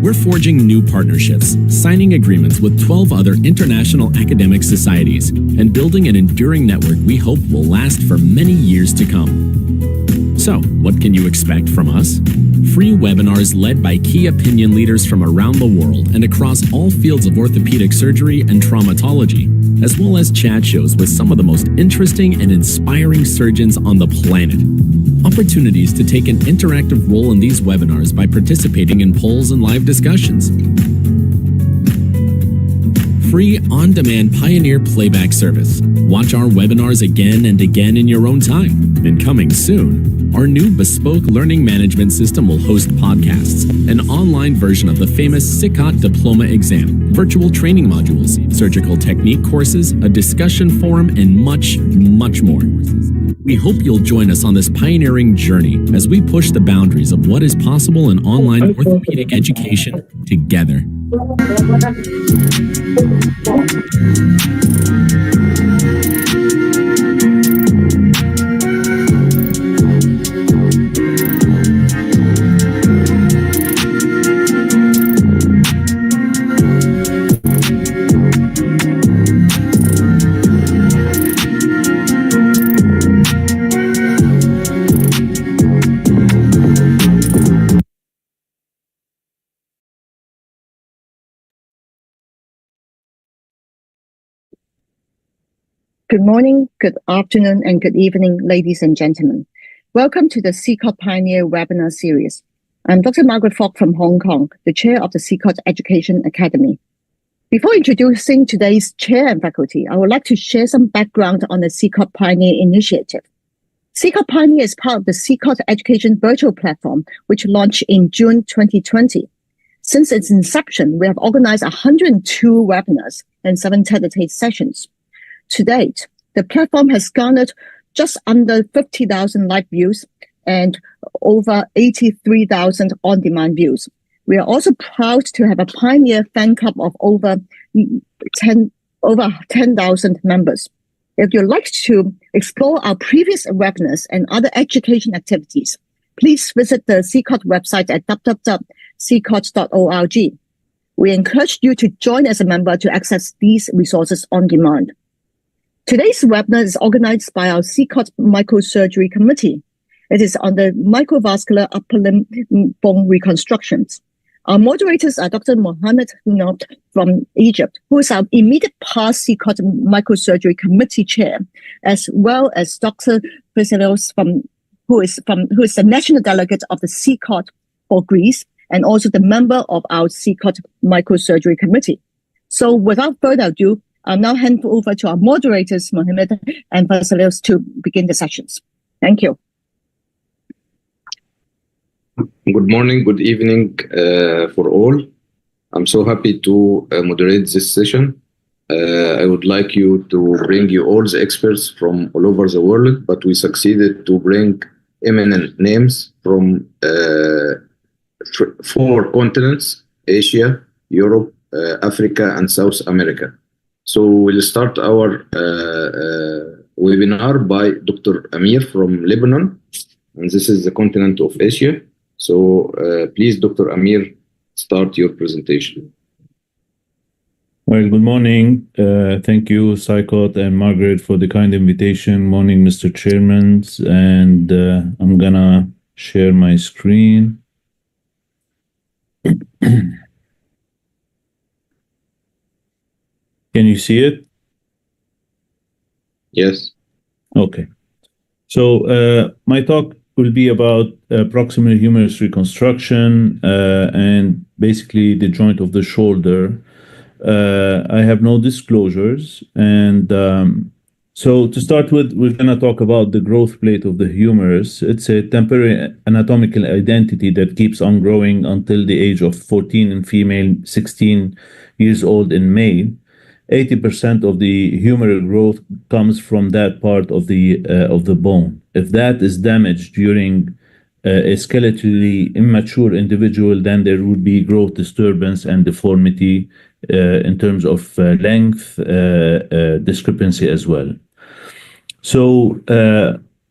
We're forging new partnerships, signing agreements with 12 other international academic societies, and building an enduring network we hope will last for many years to come. So, what can you expect from us? Free webinars led by key opinion leaders from around the world and across all fields of orthopedic surgery and traumatology, as well as chat shows with some of the most interesting and inspiring surgeons on the planet. Opportunities to take an interactive role in these webinars by participating in polls and live discussions. Free on-demand Pioneer playback service. Watch our webinars again and again in your own time. And coming soon, our new bespoke learning management system will host podcasts, an online version of the famous SICOT diploma exam, virtual training modules, surgical technique courses, a discussion forum, and much, much more. We hope you'll join us on this pioneering journey as we push the boundaries of what is possible in online orthopedic education together. Good morning, good afternoon, and good evening, ladies and gentlemen. Welcome to the SICOT Pioneer webinar series. I'm Dr. Margaret from Hong Kong, the chair of the SICOT Education Academy. Before introducing today's chair and faculty, I would like to share some background on the SICOT Pioneer initiative. SICOT Pioneer is part of the SICOT Education virtual platform, which launched in June 2020. Since its inception, we have organized 102 webinars and 7 TED sessions. To date, the platform has garnered just under 50,000 live views and over 83,000 on-demand views. We are also proud to have a Pioneer fan club of over 10,000 members. If you'd like to explore our previous webinars and other education activities, please visit the SICOT website at www.sicot.org. We encourage you to join as a member to access these resources on demand. Today's webinar is organized by our SICOT Microsurgery Committee. It is on the microvascular upper limb bone reconstructions. Our moderators are Dr. Mohammed Kotb from Egypt, who is our immediate past SICOT Microsurgery Committee chair, as well as Dr. Vasileios who is the national delegate of the SICOT for Greece and also the member of our SICOT Microsurgery Committee. So without further ado, I'll now hand over to our moderators, Mohammed and Vasileios, to begin the sessions. Thank you. Good morning, good evening for all. I'm so happy to moderate this session. I would like you to bring you all the experts from all over the world, but we succeeded to bring eminent names from 4 continents: Asia, Europe, Africa, and South America. So we'll start our webinar by Dr. Amir from Lebanon, and this is the continent of Asia. So please, Dr. Amir, start your presentation. Well, good morning. Thank you, SICOT and Margaret, for the kind invitation. Morning, Mr. Chairman. And I'm gonna share my screen. Can you see it? Yes. Okay. So my talk will be about proximal humerus reconstruction and basically the joint of the shoulder. I have no disclosures. And so to start with, we're going to talk about the growth plate of the humerus. It's a temporary anatomical identity that keeps on growing until the age of 14 in female, 16 years old in male. 80% of the humeral growth comes from that part of the bone. If that is damaged during a skeletally immature individual, then there would be growth disturbance and deformity in terms of length discrepancy as well. So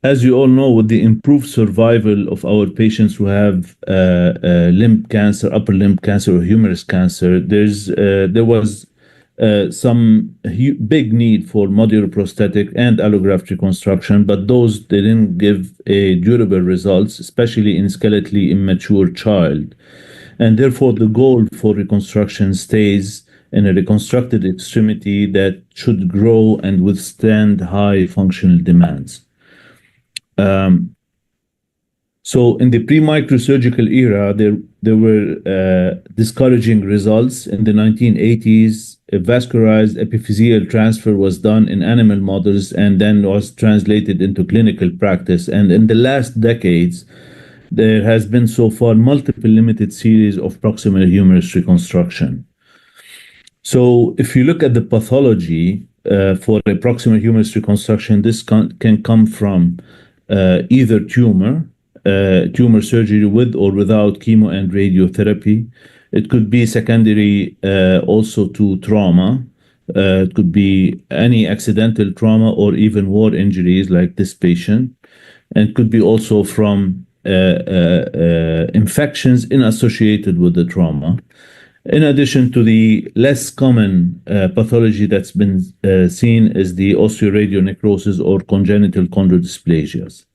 as you all know, with the improved survival of our patients who have limb cancer, upper limb cancer, or humerus cancer, there was some big need for modular prosthetic and allograft reconstruction, but those didn't give a durable results, especially in skeletally immature child. And therefore, the goal for reconstruction stays in a reconstructed extremity that should grow and withstand high functional demands. So in the pre-microsurgical era, there were discouraging results. In the 1980s, a vascularized epiphyseal transfer was done in animal models and then was translated into clinical practice. And in the last decades, there has been so far multiple limited series of proximal humerus reconstruction. So if you look at the pathology for a proximal humerus reconstruction, this can come from either tumor surgery with or without chemo and radiotherapy. It could be secondary also to trauma. It could be any accidental trauma or even war injuries like this patient. And it could be also from infections associated with the trauma. In addition to the less common pathology that's been seen is the osteoradionecrosis or congenital chondrodysplasias.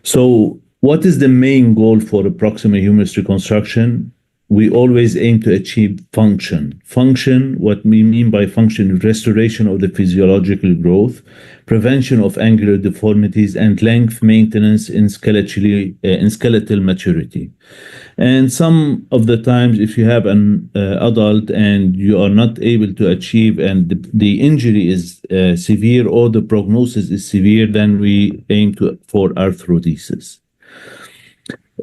So what is the main goal for a proximal humerus reconstruction? We always aim to achieve function. Function, what we mean by function, restoration of the physiological growth, prevention of angular deformities, and length maintenance in skeletal maturity. And some of the times, if you have an adult and you are not able to achieve, and the injury is severe or the prognosis is severe, then we aim for arthrodesis.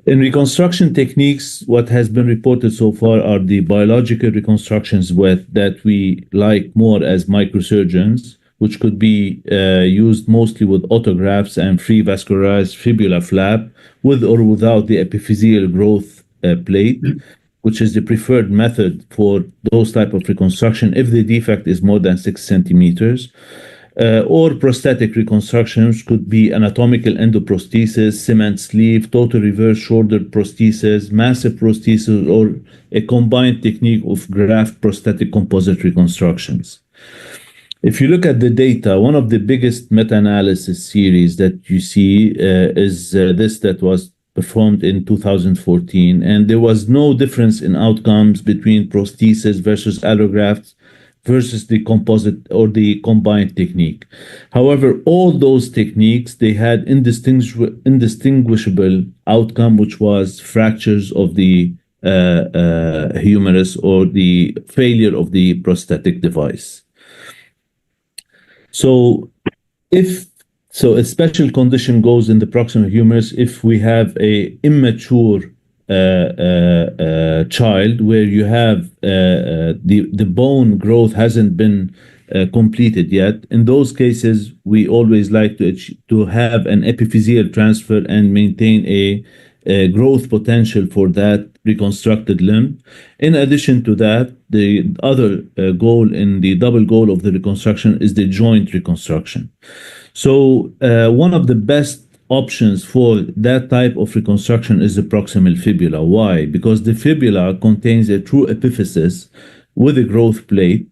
In reconstruction techniques, what has been reported so far are the biological reconstructions that we like more as microsurgeons, which could be used mostly with autografts and free vascularized fibula flap with or without the epiphyseal growth plate, which is the preferred method for those type of reconstruction if the defect is more than 6 centimeters. Or prosthetic reconstructions could be anatomical endoprosthesis, cement sleeve, total reverse shoulder prosthesis, massive prosthesis, or a combined technique of graft prosthetic composite reconstructions. If you look at the data, one of the biggest meta-analysis series that you see is this that was performed in 2014, and there was no difference in outcomes between prosthesis versus allografts versus the composite or the combined technique. However, all those techniques, they had indistinguishable outcome, which was fractures of the humerus or the failure of the prosthetic device. So a special condition goes in the proximal humerus if we have a immature child where you have the bone growth hasn't been completed yet. In those cases, we always like to have an epiphyseal transfer and maintain a growth potential for that reconstructed limb. In addition to that, the other goal in the double goal of the reconstruction is the joint reconstruction. So one of the best options for that type of reconstruction is the proximal fibula. Why? Because the fibula contains a true epiphysis with a growth plate,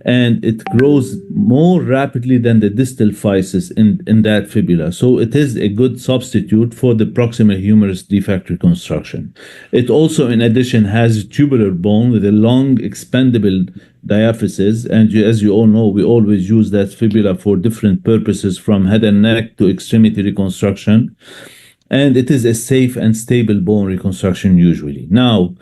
and it grows more rapidly than the distal physis in that fibula. So it is a good substitute for the proximal humerus defect reconstruction. It also, in addition, has tubular bone with a long expandable diaphysis. And as you all know, we always use that fibula for different purposes, from head and neck to extremity reconstruction. And it is a safe and stable bone reconstruction usually. Now,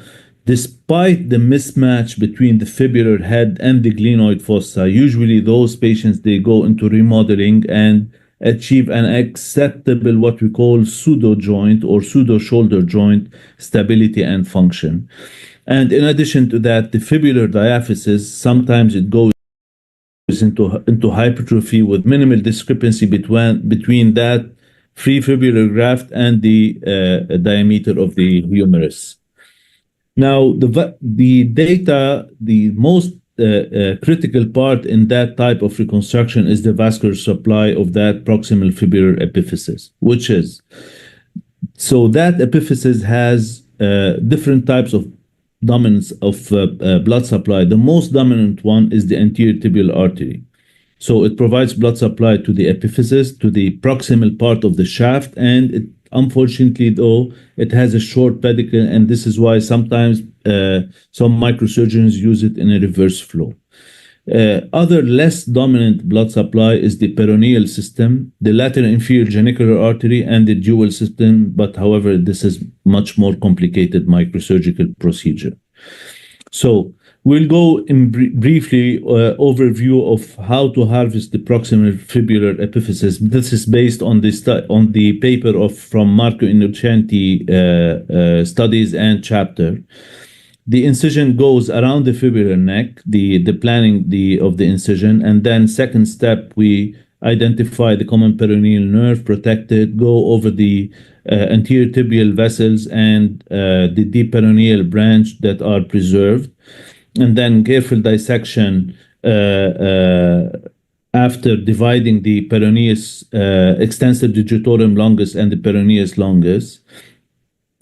despite the mismatch between the fibular head and the glenoid fossa, usually those patients, they go into remodeling and achieve an acceptable, what we call pseudo joint or pseudo shoulder joint stability and function. And in addition to that, the fibular diaphysis, sometimes it goes into hypertrophy with minimal discrepancy between that free fibular graft and the diameter of the humerus. Now, the data, the most critical part in that type of reconstruction is the vascular supply of that proximal fibular epiphysis, which is, so that epiphysis has different types of dominance of blood supply. The most dominant one is the anterior tibial artery. So it provides blood supply to the epiphysis, to the proximal part of the shaft, and it, unfortunately, though, it has a short pedicle, and this is why sometimes some microsurgeons use it in a reverse flow. Other less dominant blood supply is the peroneal system, the lateral inferior genicular artery, and the dual system, but however, this is much more complicated microsurgical procedure. So we'll go in briefly overview of how to harvest the proximal fibular epiphysis. This is based on the paper from Marco Innocenti studies and chapter. The incision goes around the fibular neck, the planning of the incision, and then second step, we identify the common peroneal nerve, protect it, go over the anterior tibial vessels and the deep peroneal branch that are preserved, and then careful dissection after dividing the peroneus extensor digitorum longus and the peroneus longus,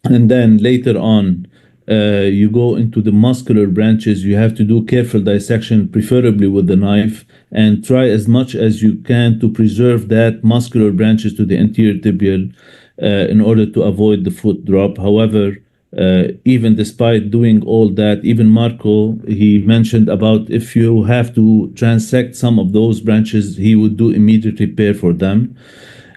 and then later on, you go into the muscular branches. You have to do careful dissection, preferably with the knife, and try as much as you can to preserve that muscular branches to the anterior tibial in order to avoid the foot drop. However, even despite doing all that, even Marco, he mentioned about if you have to transect some of those branches, he would do immediate repair for them.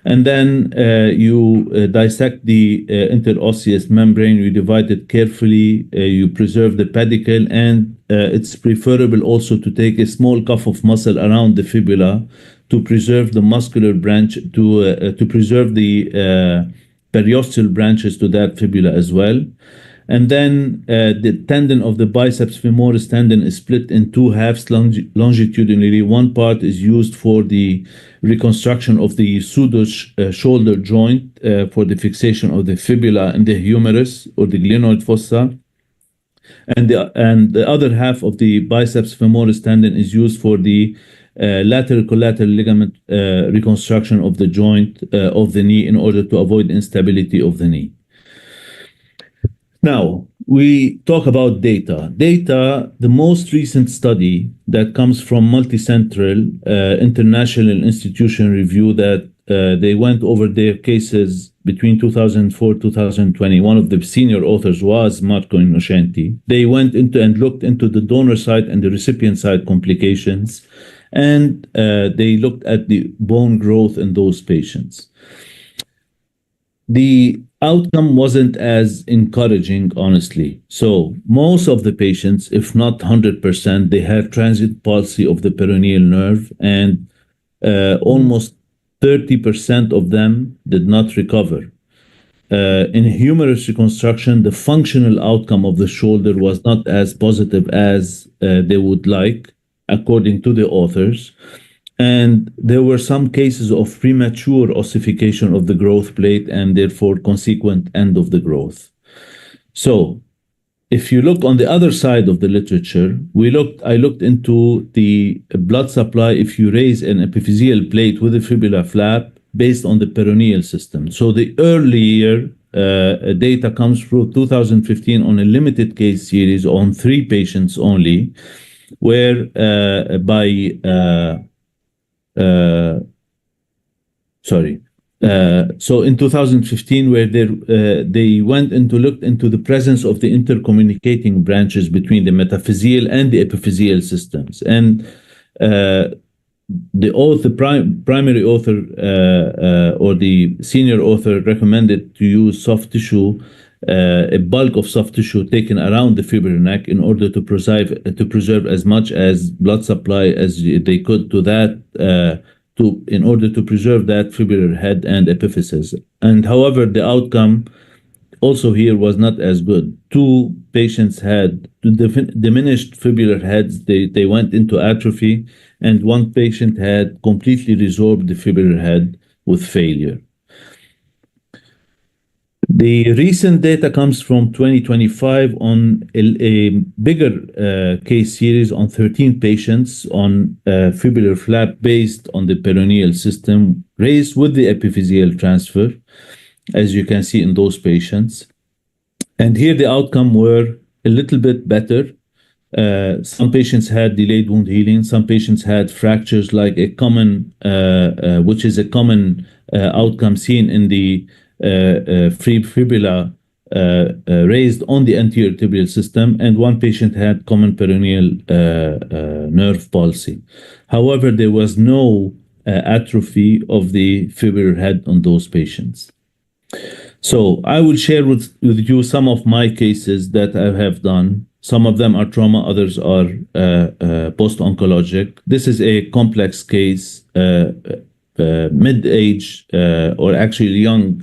And then you dissect the interosseous membrane, you divide it carefully, you preserve the pedicle, and it's preferable also to take a small cuff of muscle around the fibula to preserve the muscular branch, to preserve the periosteal branches to that fibula as well. And then the tendon of the biceps femoris tendon is split in two halves longitudinally. One part is used for the reconstruction of the pseudo shoulder joint for the fixation of the fibula in the humerus or the glenoid fossa. And the other half of the biceps femoris tendon is used for the lateral collateral ligament reconstruction of the joint of the knee in order to avoid instability of the knee. Now, we talk about data. Data, the most recent study that comes from multicentral international institution review that they went over their cases between 2004 2020. One of the senior authors was Marco Innocenti. They went into and looked into the donor side and the recipient side complications, and they looked at the bone growth in those patients. The outcome wasn't as encouraging, honestly. So most of the patients, if not 100%, they had transient palsy of the peroneal nerve, and almost 30% of them did not recover. In humerus reconstruction, the functional outcome of the shoulder was not as positive as they would like, according to the authors. And there were some cases of premature ossification of the growth plate and therefore consequent end of the growth. So if you look on the other side of the literature, I looked into the blood supply if you raise an epiphyseal plate with a fibula flap based on the peroneal system. So the earlier data comes through 2015 on a limited case series on 3 patients only, where so in 2015, where they went into looked into the presence of the intercommunicating branches between the metaphyseal and the epiphyseal systems, and the primary author or the senior author recommended to use soft tissue, a bulk of soft tissue taken around the fibular neck in order to preserve as much as blood supply as they could to that. In order to preserve that fibular head and epiphysis. And however, the outcome also here was not as good. 2 patients had diminished fibular heads. They went into atrophy, and 1 patient had completely resorbed the fibular head with failure. The recent data comes from 2025 on a bigger case series on 13 patients on fibular flap based on the peroneal system raised with the epiphyseal transfer, as you can see in those patients. And here the outcome were a little bit better. Some patients had delayed wound healing. Some patients had fractures, like a common, which is a common outcome seen in the free fibula raised on the anterior tibial system, and one patient had common peroneal nerve palsy. However, there was no atrophy of the fibular head on those patients. So I will share with you some of my cases that I have done. Some of them are trauma, others are post-oncologic. This is a complex case, mid-age, or actually young,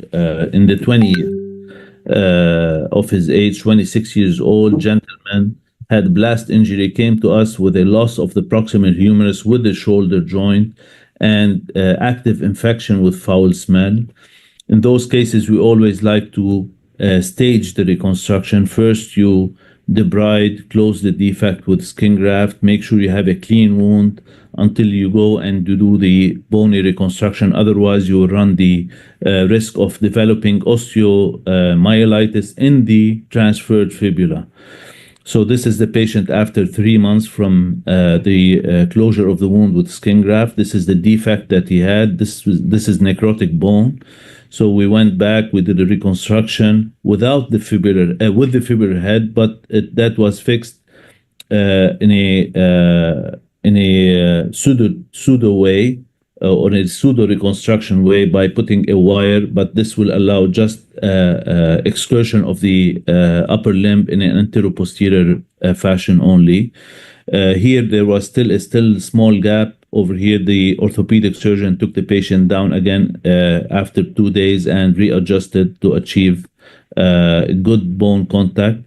in the 20s of his age, 26 years old, gentleman, had blast injury, came to us with a loss of the proximal humerus with the shoulder joint and active infection with foul smell. In those cases, we always like to stage the reconstruction. First, you debride, close the defect with skin graft, make sure you have a clean wound until you go and do the bony reconstruction. Otherwise, you will run the risk of developing osteomyelitis in the transferred fibula. So this is the patient after 3 months from the closure of the wound with skin graft. This is the defect that he had. This is necrotic bone. So we went back, we did a reconstruction without the fibular, with the fibular head, but that was fixed in a pseudo way, or a pseudo reconstruction way, by putting a wire. But this will allow just excursion of the upper limb in an anteroposterior fashion only. Here there was still a small gap. Over here, the orthopedic surgeon took the patient down again after 2 days and readjusted to achieve good bone contact.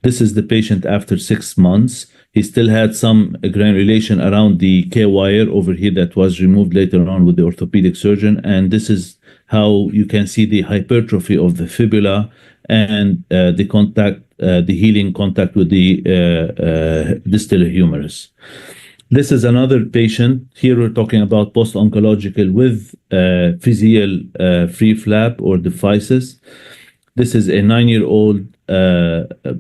This is the patient after 6 months. He still had some granulation around the K-wire over here that was removed later on with the orthopedic surgeon. And this is how you can see the hypertrophy of the fibula and the contact, the healing contact with the distal humerus. This is another patient. Here we're talking about post-oncological with physeal free flap or deficits. This is a 9-year-old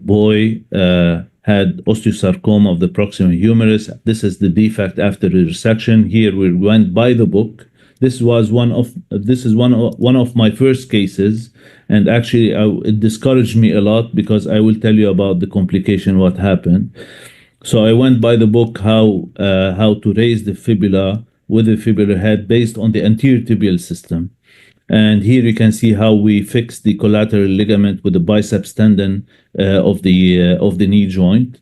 boy, had osteosarcoma of the proximal humerus. This is the defect after the resection. Here we went by the book. This is one of my first cases, and actually it discouraged me a lot, because I will tell you about the complication, what happened. So I went by the book how to raise the fibula with the fibular head based on the anterior tibial system. And here you can see how we fix the collateral ligament with the biceps tendon of the knee joint.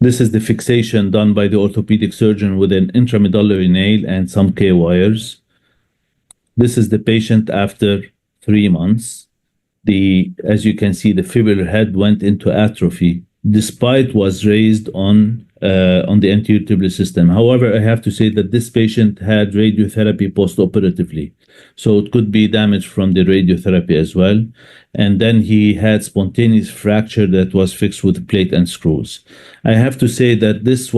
This is the fixation done by the orthopedic surgeon with an intramedullary nail and some K-wires. This is the patient after 3 months. As you can see, the fibular head went into atrophy, despite was raised on the anterior tibial system. However, I have to say that this patient had radiotherapy post-operatively, so it could be damage from the radiotherapy as well. And then he had spontaneous fracture that was fixed with plate and screws. I have to say that this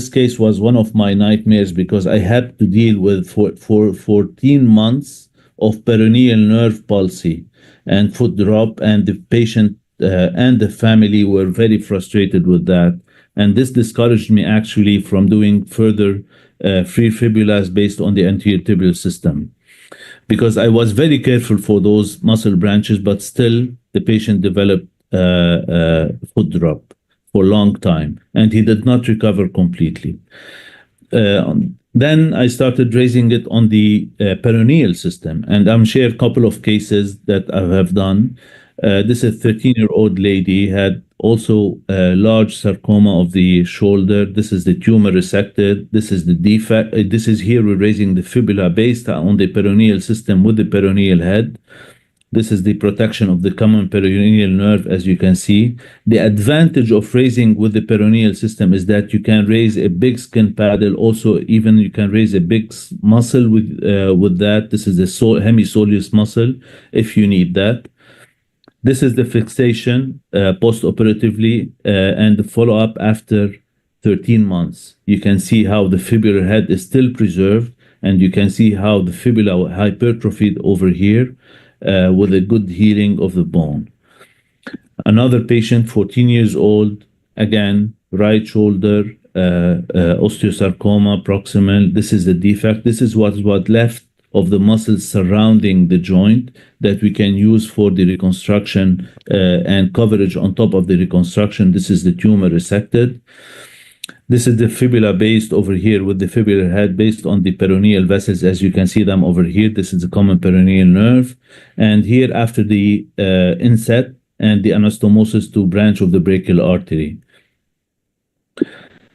case was one of my nightmares, because I had to deal with for 14 months of peroneal nerve palsy and foot drop, and the patient and the family were very frustrated with that. And this discouraged me actually from doing further free fibulas based on the anterior tibial system, because I was very careful for those muscle branches, but still the patient developed foot drop for a long time, and he did not recover completely. Then I started raising it on the peroneal system, and I'm share a couple of cases that I have done. This is a 13-year-old lady, had also a large sarcoma of the shoulder. This is the tumor resected. This is the defect. This is here we're raising the fibula based on the peroneal system with the peroneal head. This is the protection of the common peroneal nerve, as you can see. The advantage of raising with the peroneal system is that you can raise a big skin paddle. Also, even you can raise a big muscle with that. This is the hemisoleus muscle, if you need that. This is the fixation post-operatively and the follow-up after 13 months. You can see how the fibular head is still preserved, and you can see how the fibula hypertrophied over here with a good healing of the bone. Another patient, 14 years old, again, right shoulder, osteosarcoma, proximal. This is the defect. This is what left of the muscles surrounding the joint that we can use for the reconstruction and coverage on top of the reconstruction. This is the tumor resected. This is the fibula based over here with the fibular head based on the peroneal vessels, as you can see them over here. This is the common peroneal nerve. And here after the inset and the anastomosis to branch of the brachial artery.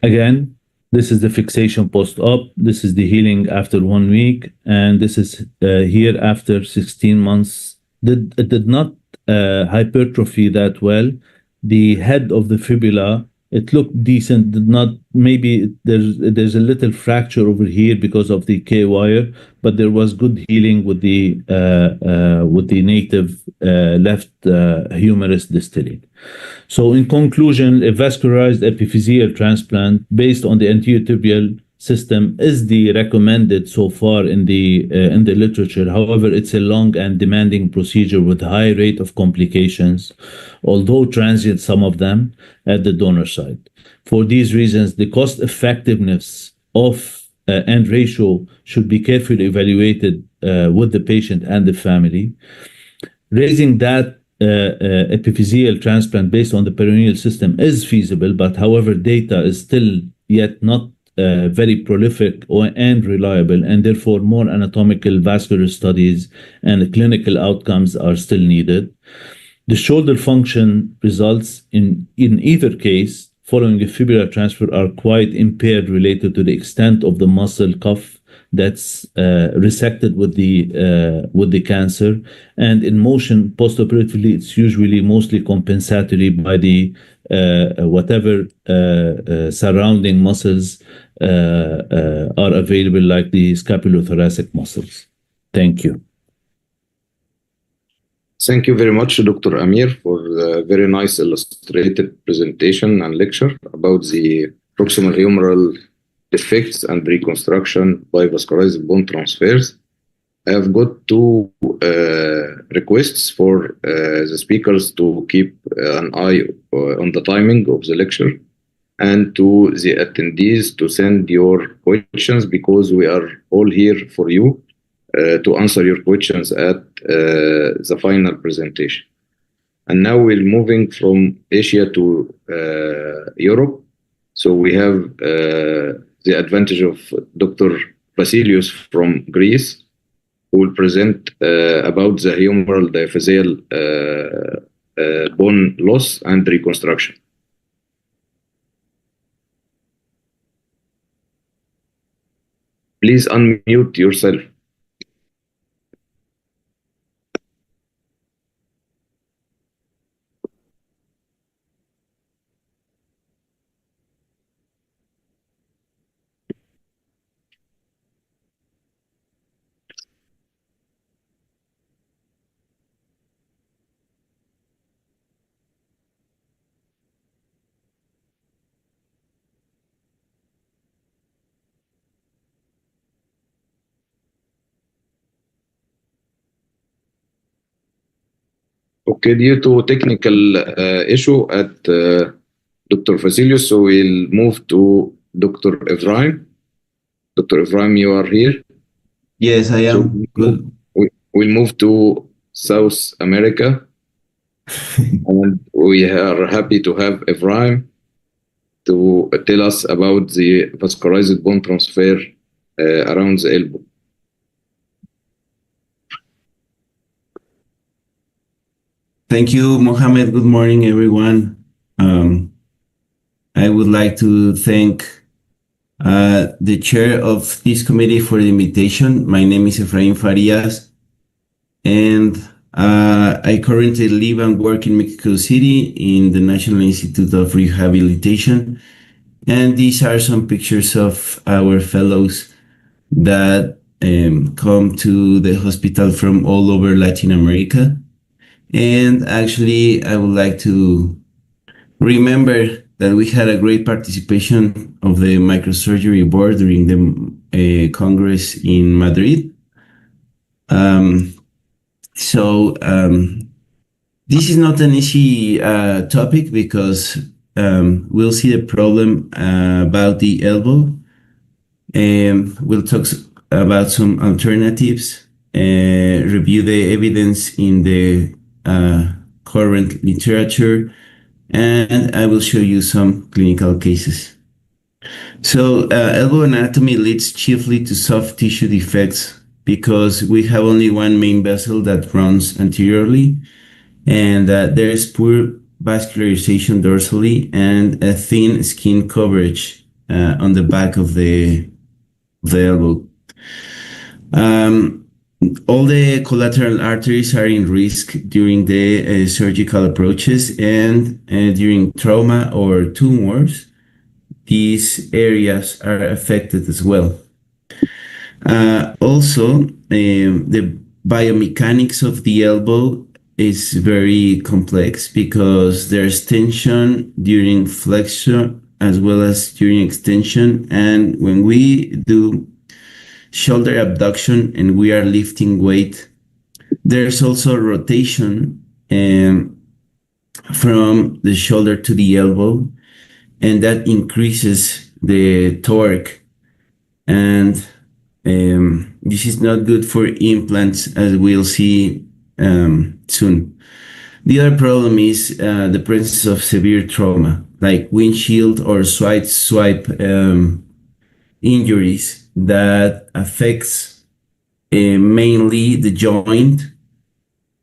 Again, this is the fixation post-op. This is the healing after 1 week. And this is here after 16 months. It did not hypertrophy that well. The head of the fibula, it looked decent. Did not, maybe there's a little fracture over here because of the K-wire, but there was good healing with the native left humerus distally. So in conclusion, a vascularized epiphyseal transplant based on the anterior tibial system is the recommended so far in the literature. However, it's a long and demanding procedure with high rate of complications, although transient some of them at the donor side. For these reasons, the cost effectiveness of and ratio should be carefully evaluated with the patient and the family. Raising that epiphyseal transplant based on the peroneal system is feasible, but however, data is still yet not very prolific and reliable, and therefore more anatomical vascular studies and clinical outcomes are still needed. The shoulder function results in either case following a fibular transfer are quite impaired related to the extent of the muscle cuff that's resected with the cancer, and in motion postoperatively it's usually mostly compensatory by the whatever surrounding muscles are available, like the scapulothoracic muscles. Thank you. Thank you very much, Dr. Amir, for the very nice illustrated presentation and lecture about the proximal humeral defects and reconstruction by vascularized bone transfers. I have got two requests for the speakers to keep an eye on the timing of the lecture, and to the attendees to send your questions, because we are all here for you to answer your questions at the final presentation. And now we're moving from Asia to Europe. So we have the advantage of Dr. Vasileios from Greece, who will present about the humeral diaphyseal bone loss and reconstruction. Please unmute yourself. Okay, due to technical issue at Dr. Vasileios, so we'll move to Dr. Efrain. Dr. Efrain, you are here? Yes, I am. Good. We'll move to South America. And we are happy to have Efrain to tell us about the vascularized bone transfer around the elbow. Thank you, Mohammed. Good morning, everyone. I would like to thank the chair of this committee for the invitation. My name is Efrain Farias, and I currently live and work in Mexico City in the National Institute of Rehabilitation. And these are some pictures of our fellows that come to the hospital from all over Latin America. And actually, I would like to remember that we had a great participation of the microsurgery board during the Congress in Madrid. This is not an easy topic because we'll see the problem about the elbow. We'll talk about some alternatives, review the evidence in the current literature, and I will show you some clinical cases. So elbow anatomy leads chiefly to soft tissue defects because we have only one main vessel that runs anteriorly, and there is poor vascularization dorsally and a thin skin coverage on the back of the elbow. All the collateral arteries are in risk during the surgical approaches, and during trauma or tumors, these areas are affected as well. Also, the biomechanics of the elbow is very complex because there's tension during flexion as well as during extension. And when we do shoulder abduction and we are lifting weight, there's also rotation from the shoulder to the elbow, and that increases the torque. And this is not good for implants, as we'll see soon. The other problem is the presence of severe trauma, like windshield or swipe injuries that affects mainly the joint.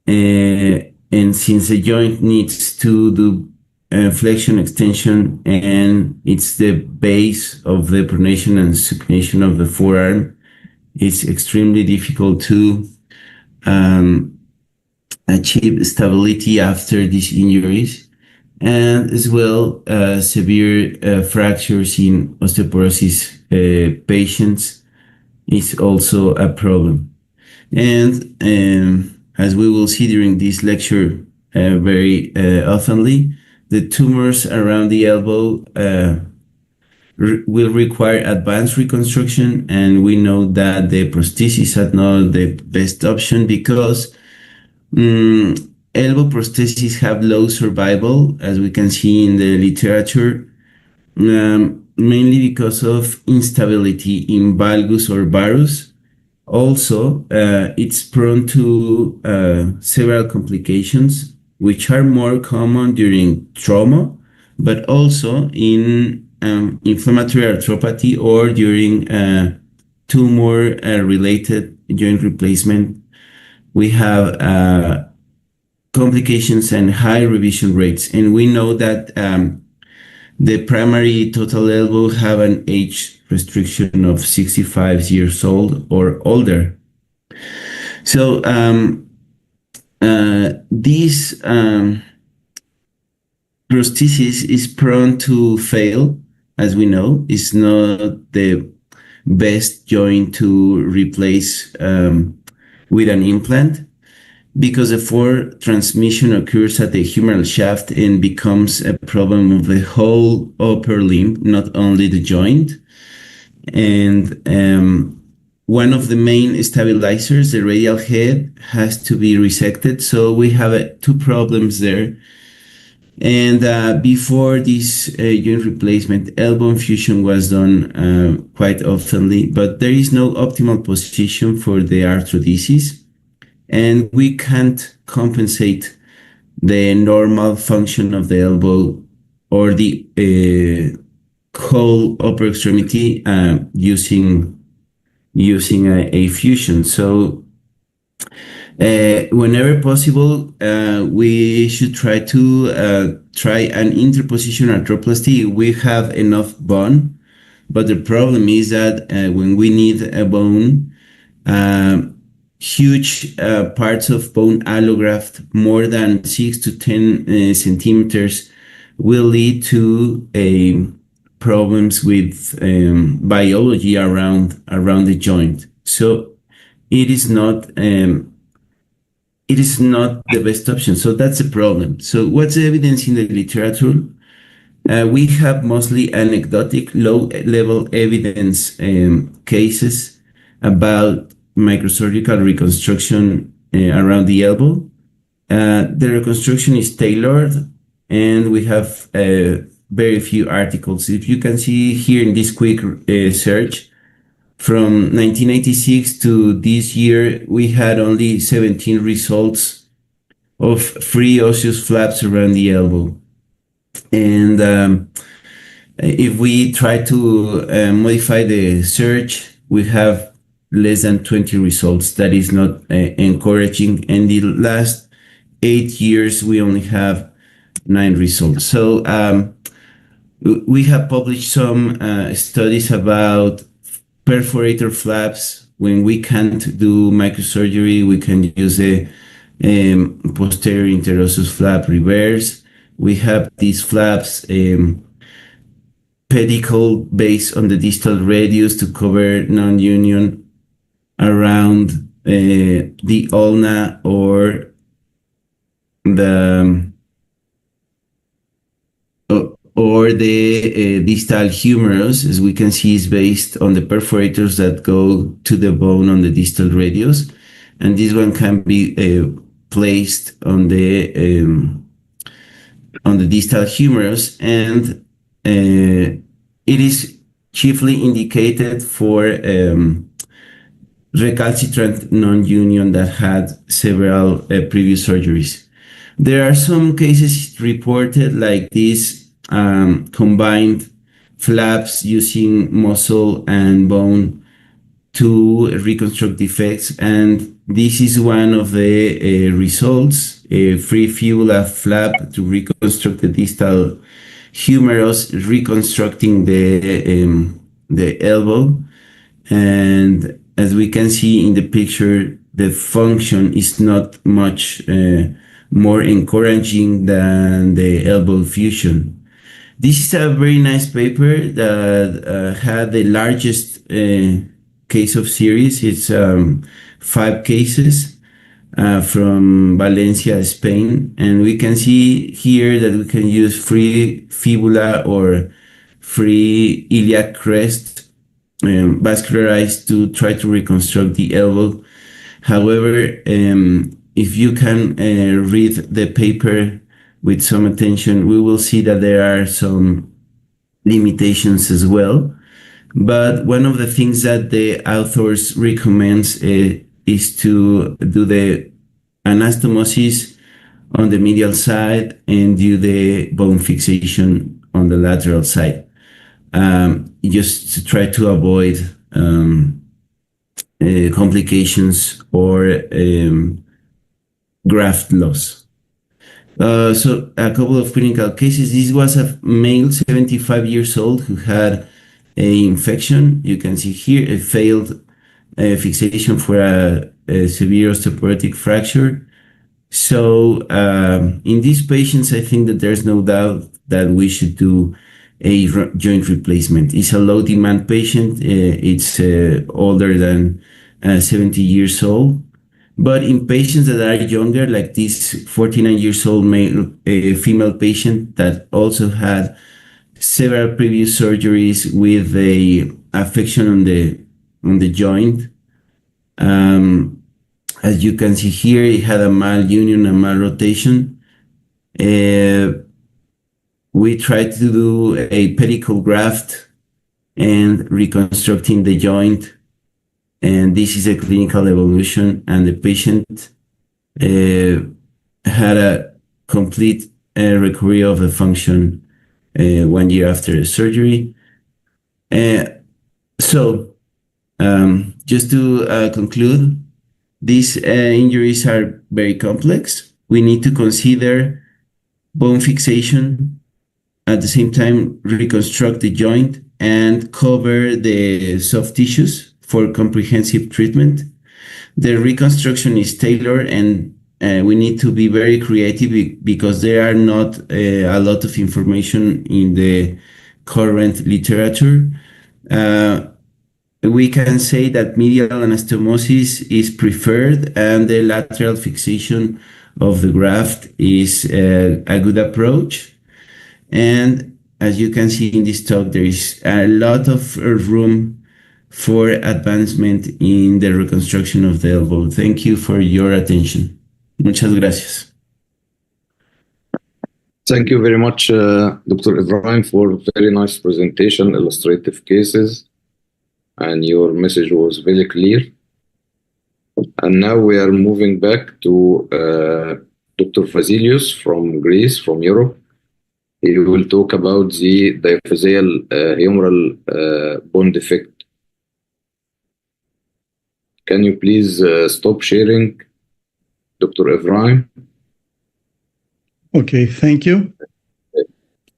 And since the joint needs to do flexion extension, and it's the base of the pronation and supination of the forearm, it's extremely difficult to achieve stability after these injuries. And as well, severe fractures in osteoporosis patients is also a problem. And as we will see during this lecture very oftenly, the tumors around the elbow will require advanced reconstruction, and we know that the prosthesis is not the best option because elbow prostheses have low survival, as we can see in the literature, mainly because of instability in valgus or varus. Also, it's prone to several complications, which are more common during trauma, but also in inflammatory arthropathy or during tumor-related joint replacement. We have complications and high revision rates. And we know that the primary total elbow have an age restriction of 65 years old or older. So this prosthesis is prone to fail, as we know. It's not the best joint to replace with an implant, because the force transmission occurs at the humeral shaft and becomes a problem of the whole upper limb, not only the joint. And one of the main stabilizers, the radial head, has to be resected. So we have two problems there. And before this joint replacement, elbow infusion was done quite oftenly, but there is no optimal position for the arthrodesis. And we can't compensate the normal function of the elbow or the whole upper extremity using a fusion. So whenever possible, we should try to try an interposition arthroplasty. We have enough bone, but the problem is that when we need a bone, huge parts of bone allograft, more than 6 to 10 centimeters, will lead to problems with biology around the joint. So it is not the best option. So that's a problem. So what's the evidence in the literature? We have mostly anecdotic, low-level evidence cases about microsurgical reconstruction around the elbow. The reconstruction is tailored, and we have very few articles. If you can see here in this quick search, from 1986 to this year, we had only 17 results of free osseous flaps around the elbow. And if we try to modify the search, we have less than 20 results. That is not encouraging. And the last 8 years, we only have 9 results. So we have published some studies about perforator flaps. When we can't do microsurgery, we can use a posterior interosseous flap reverse. We have these flaps pedicle based on the distal radius to cover non-union around the ulna or the distal humerus, as we can see, is based on the perforators that go to the bone on the distal radius, and this one can be placed on the distal humerus, and it is chiefly indicated for recalcitrant non-union that had several previous surgeries. There are some cases reported like this combined flaps using muscle and bone to reconstruct defects, and this is one of the results, a free fibula flap to reconstruct the distal humerus, reconstructing the elbow. And as we can see in the picture, the function is not much more encouraging than the elbow fusion. This is a very nice paper that had the largest case of series. It's 5 cases from Valencia, Spain. And we can see here that we can use free fibula or free iliac crest vascularized to try to reconstruct the elbow. However, if you can read the paper with some attention, we will see that there are some limitations as well. But one of the things that the authors recommends is to do the anastomosis on the medial side and do the bone fixation on the lateral side, just to try to avoid complications or graft loss. So a couple of clinical cases. This was a male, 75 years old, who had a infection. You can see here a failed fixation for a severe osteoporotic fracture. So in these patients, I think that there's no doubt that we should do a joint replacement. It's a low demand patient. It's older than 70 years old. But in patients that are younger, like this 49 years old female patient that also had several previous surgeries with a affection on the joint. As you can see here, it had a malunion and malrotation. We tried to do a pedicle graft and reconstructing the joint. And this is a clinical evolution, and the patient had a complete recovery of the function 1 year after the surgery. So just to conclude, these injuries are very complex. We need to consider bone fixation, at the same time reconstruct the joint and cover the soft tissues for comprehensive treatment. The reconstruction is tailored, and we need to be very creative because there are not a lot of information in the current literature. We can say that medial anastomosis is preferred, and the lateral fixation of the graft is a good approach. And as you can see in this talk, there is a lot of room for advancement in the reconstruction of the elbow. Thank you for your attention. Muchas gracias. Thank you very much, Dr. Ibrahim, for very nice presentation, illustrative cases, and your message was very clear. And now we are moving back to Dr. Vasileios from Greece, from Europe. He will talk about the diaphyseal humeral bone defect. Can you please stop sharing, Dr. Ibrahim? Okay, thank you.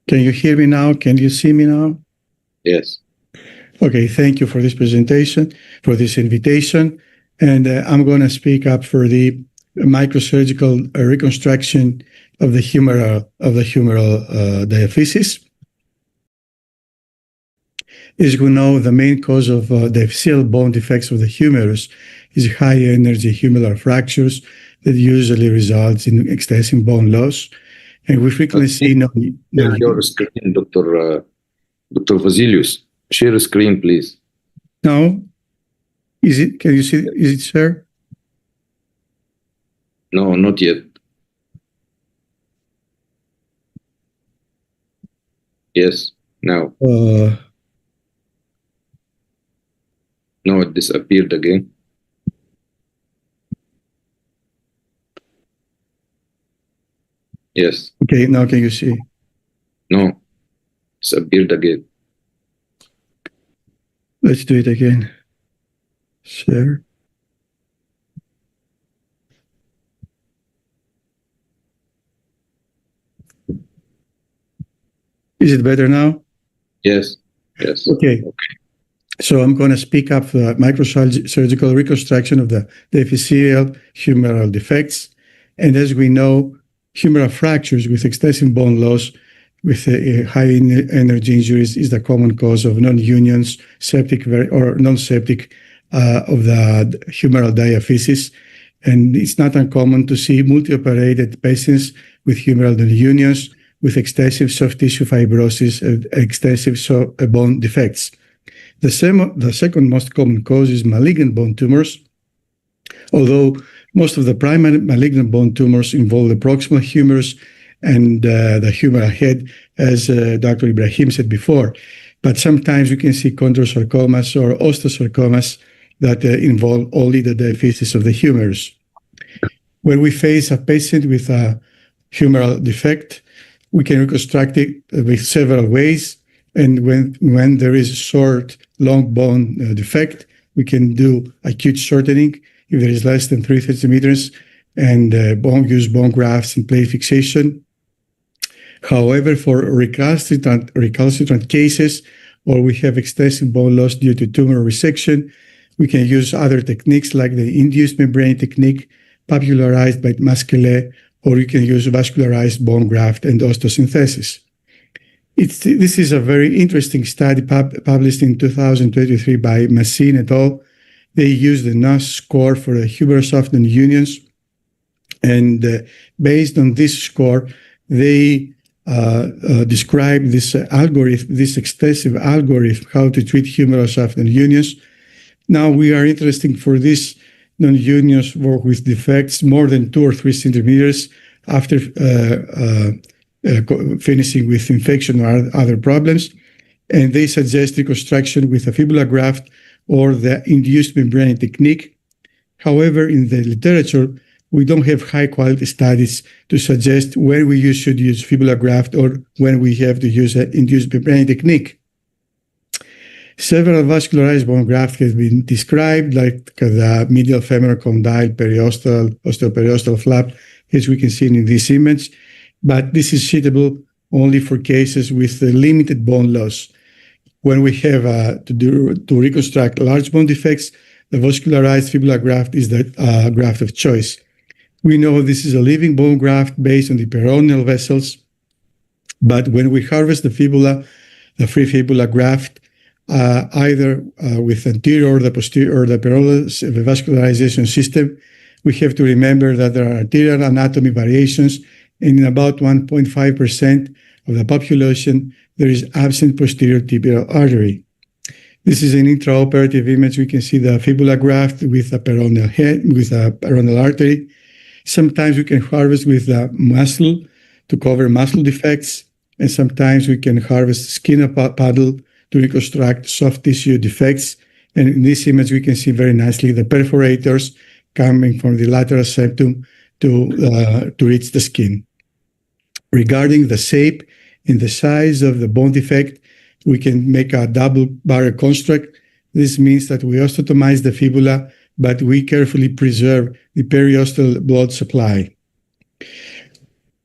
Can you hear me now? Can you see me now? Yes. Okay, thank you for this presentation, for this invitation. And I'm going to speak up for the microsurgical reconstruction of the humeral diaphysis. As we know, the main cause of diaphyseal bone defects of the humerus is high energy humeral fractures that usually results in extensive bone loss. And we frequently see Share your screen, Dr. Vasileios. Share a screen, please. Now, can you see, is it shared? No, not yet. Yes, now. No, it disappeared again. Yes. Okay, now can you see? No, disappeared again. Let's do it again. Share. Is it better now? Yes, yes. Okay. So I'm going to speak up the microsurgical reconstruction of the diaphyseal humeral defects. And as we know, humeral fractures with extensive bone loss with high energy injuries is the common cause of non-unions, septic or non-septic of the humeral diaphysis. And it's not uncommon to see multi-operated patients with humeral non-unions with extensive soft tissue fibrosis and extensive bone defects. The second most common cause is malignant bone tumors, although most of the primary malignant bone tumors involve the proximal humerus and the humeral head, as Dr. Ibrahim said before. But sometimes you can see chondrosarcomas or osteosarcomas that involve only the diaphysis of the humerus. When we face a patient with a humeral defect, we can reconstruct it with several ways. And when there is a short, long bone defect, we can do acute shortening if there is less than 3 centimeters and use bone grafts and plate fixation. However, for recalcitrant cases, or we have extensive bone loss due to tumor resection, we can use other techniques like the induced membrane technique, popularized by Masquelet, or you can use vascularized bone graft and osteosynthesis. This is a very interesting study published in 2023 by Massin et al. They used the NOS score for the humerus soft non-unions, and based on this score, they described this algorithm, this extensive algorithm, how to treat humerus soft non-unions. Now we are interested for this non-unions work with defects more than 2 or 3 centimeters after finishing with infection or other problems, and they suggest reconstruction with a fibula graft or the induced membrane technique. However, in the literature, we don't have high-quality studies to suggest when we should use fibula graft or when we have to use an induced membrane technique. Several vascularized bone grafts have been described, like the medial femoral condyle periosteal, osteoperiosteal flap, as we can see in this image. But this is suitable only for cases with limited bone loss. When we have to reconstruct large bone defects, the vascularized fibula graft is the graft of choice. We know this is a living bone graft based on the peroneal vessels, but when we harvest the fibula, the free fibula graft, either with anterior or the posterior or the peroneal vascularization system, we have to remember that there are arterial anatomy variations, and in about 1.5% of the population, there is absent posterior tibial artery. This is an intraoperative image. We can see the fibula graft with a peroneal head, with a peroneal artery. Sometimes we can harvest with the muscle to cover muscle defects, and sometimes we can harvest skin of paddle to reconstruct soft tissue defects. And in this image, we can see very nicely the perforators coming from the lateral septum to reach the skin. Regarding the shape and the size of the bone defect, we can make a double barrel construct. This means that we osteotomize the fibula, but we carefully preserve the periosteal blood supply.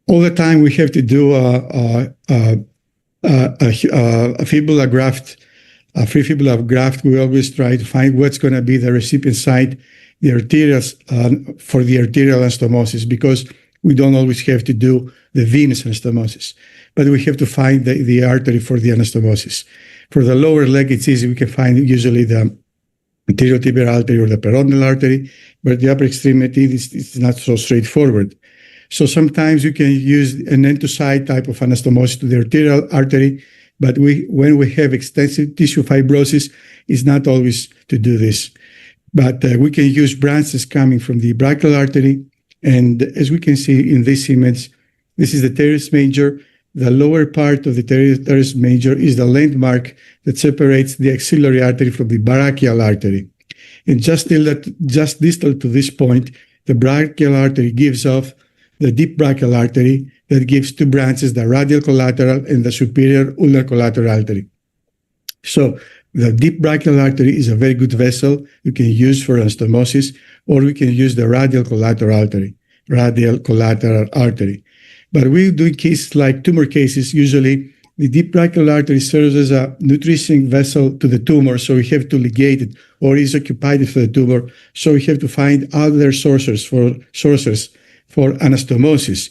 All the time we have to do a fibula graft, a free fibula graft. We always try to find what's going to be the recipient site, the arterials for the arterial anastomosis, because we don't always have to do the venous anastomosis, but we have to find the artery for the anastomosis. For the lower leg, it's easy. We can find usually the anterior tibial artery or the peroneal artery, but the upper extremity is not so straightforward. So sometimes you can use an end-to-side type of anastomosis to the arterial artery, but when we have extensive tissue fibrosis, it's not always to do this. But we can use branches coming from the brachial artery, and as we can see in this image, this is the teres major. The lower part of the teres major is the landmark that separates the axillary artery from the brachial artery. And just distal to this point, the brachial artery gives off the deep brachial artery that gives two branches, the radial collateral and the superior ulnar collateral artery. So the deep brachial artery is a very good vessel you can use for anastomosis, or we can use the radial collateral artery. But we do cases like tumor cases. Usually the deep brachial artery serves as a nutrishing vessel to the tumor, so we have to ligate it, or is occupied for the tumor, so we have to find other sources for anastomosis.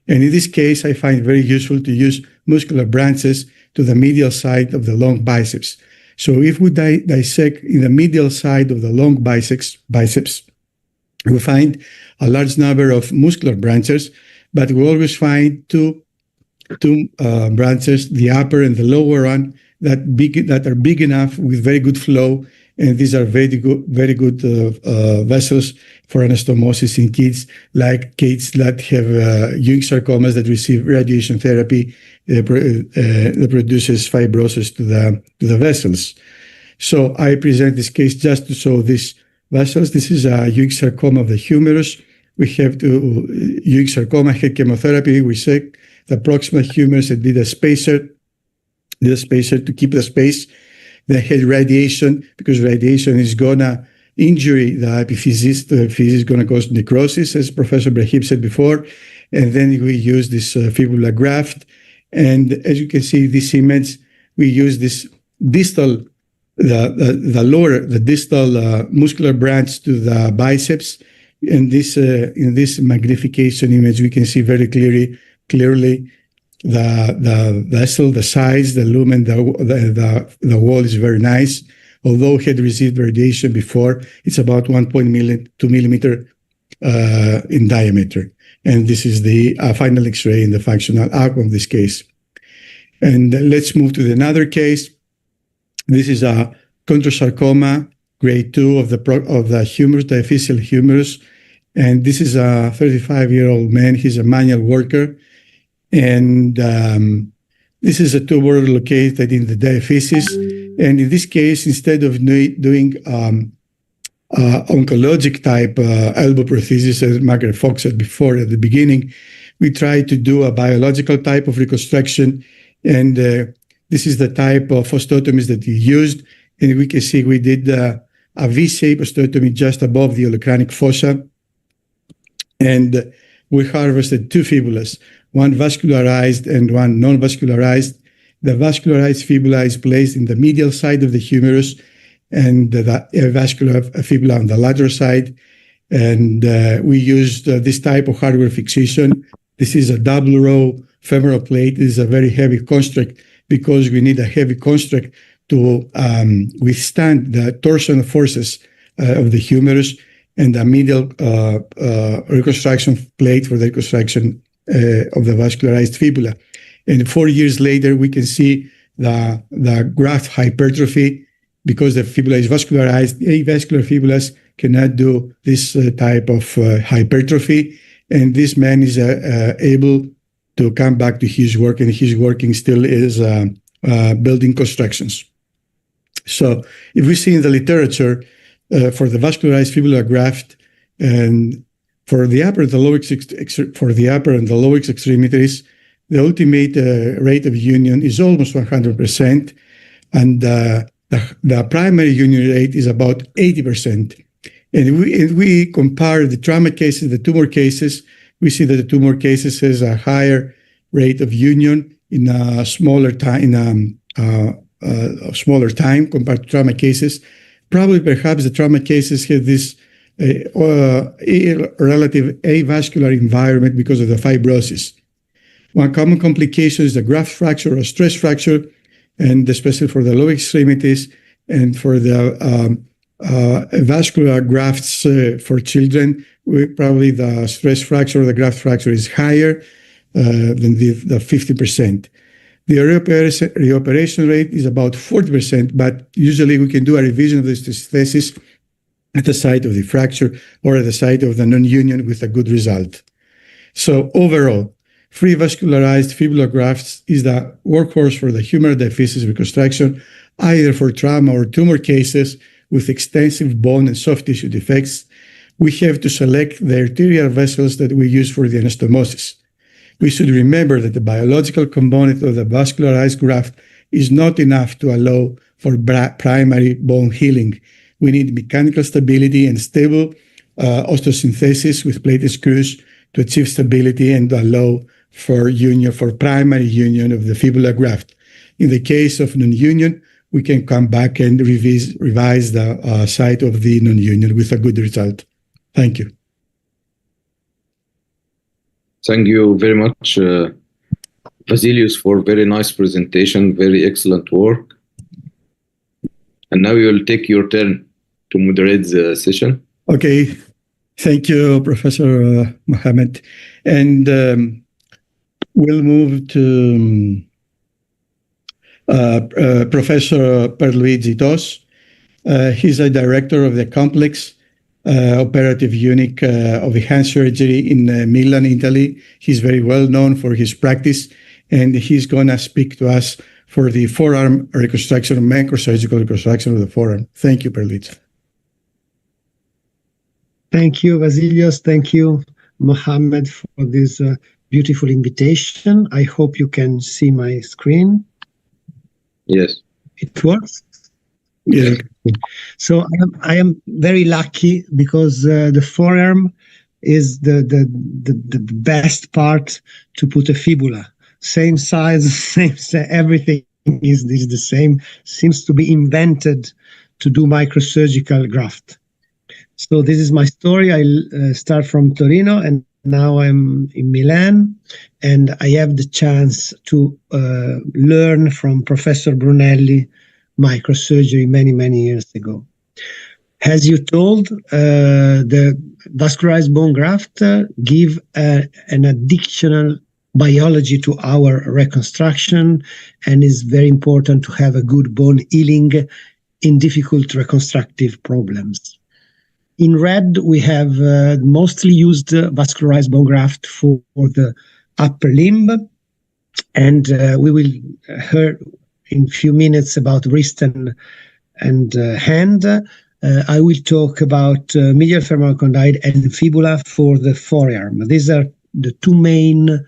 And in this case, I find very useful to use muscular branches to the medial side of the long biceps. So if we dissect in the medial side of the long biceps, we find a large number of muscular branches, but we always find two branches, the upper and the lower one, that are big enough with very good flow, and these are very good vessels for anastomosis in kids, like kids that have Ewing sarcomas that receive radiation therapy that produces fibrosis to the vessels. So I present this case just to show these vessels. This is a Ewing sarcoma of the humerus. We have Ewing sarcoma, had chemotherapy. We checked the proximal humerus and did a spacer to keep the space. They had radiation, because radiation is gonna injure the epiphysis. The epiphysis is gonna cause necrosis, as Professor Ibrahim said before. And then we use this fibula graft. And as you can see, this image, we use this distal, the distal muscular branch to the biceps. And this in this magnification image, we can see very clearly the vessel, the size, the lumen, the wall is very nice. Although it had received radiation before, it's about 1.2 millimeter in diameter. And this is the final X-ray in the functional outcome of this case. And let's move to another case. This is a chondrosarcoma, grade 2 of the humerus, diaphyseal humerus. And this is a 35-year-old man. He's a manual worker. And this is a tumor located in the diaphysis. And in this case, instead of doing oncologic type elbow prosthesis, as Margaret Fox said before at the beginning, we try to do a biological type of reconstruction. And this is the type of osteotomies that we used. And we can see we did a V-shape osteotomy just above the olecranic fossa. And we harvested two fibulas, one vascularized and one non-vascularized. The vascularized fibula is placed in the medial side of the humerus, and the avascular fibula on the lateral side. And we used this type of hardware fixation. This is a double row femoral plate. This is a very heavy construct because we need a heavy construct to withstand the torsional forces of the humerus, and the medial reconstruction plate for the reconstruction of the vascularized fibula. And 4 years later, we can see the graft hypertrophy because the fibula is vascularized. Avascular fibulas cannot do this type of hypertrophy, and this man is able to come back to his work, and his working still is building constructions. So if we see in the literature for the vascularized fibular graft, and for the upper and the lower extremities, the ultimate rate of union is almost 100%, and the primary union rate is about 80%. And we compare the trauma cases, the tumor cases, we see that the tumor cases has a higher rate of union in a smaller time, compared to trauma cases. Probably, perhaps, the trauma cases have this relative avascular environment because of the fibrosis. One common complication is the graft fracture or stress fracture, and especially for the lower extremities and for the vascular grafts for children, probably the stress fracture or the graft fracture is higher than the 50%. The reoperation rate is about 40%, but usually we can do a revision of this thesis at the site of the fracture or at the site of the non-union with a good result. So overall, free vascularized fibular grafts is the workhorse for the humeral diaphyseal reconstruction, either for trauma or tumor cases with extensive bone and soft tissue defects. We have to select the arterial vessels that we use for the anastomosis. We should remember that the biological component of the vascularized graft is not enough to allow for primary bone healing. We need mechanical stability and stable osteosynthesis with plate and screws to achieve stability and allow for union, for primary union of the fibular graft. In the case of non-union, we can come back and revise the site of the non-union with a good result. Thank you. Thank you very much, Vasileios, for very nice presentation, very excellent work. And now you will take your turn to moderate the session. Okay. Thank you, Professor Mohammed. And we'll move to Professor Pierluigi Tos. He's a director of the complex operative unit of the hand surgery in Milan, Italy. He's very well known for his practice, and he's going to speak to us for the forearm reconstruction, microsurgical reconstruction of the forearm. Thank you, Pierluigi. Thank you, Vasileios. Thank you, Mohammed, for this beautiful invitation. I hope you can see my screen. Yes. It works? Yeah. So I am very lucky because the forearm is the best part to put a fibula. Same size, same everything is the same. Seems to be invented to do microsurgical graft. So this is my story. I start from Torino and now I'm in Milan, and I have the chance to learn from Professor Brunelli microsurgery many years ago. As you told, the vascularized bone graft give an additional biology to our reconstruction, and is very important to have a good bone healing in difficult reconstructive problems. In red, we have mostly used vascularized bone graft for the upper limb, and we will hear in a few minutes about wrist and hand. I will talk about medial femoral condyle and fibula for the forearm. These are the two main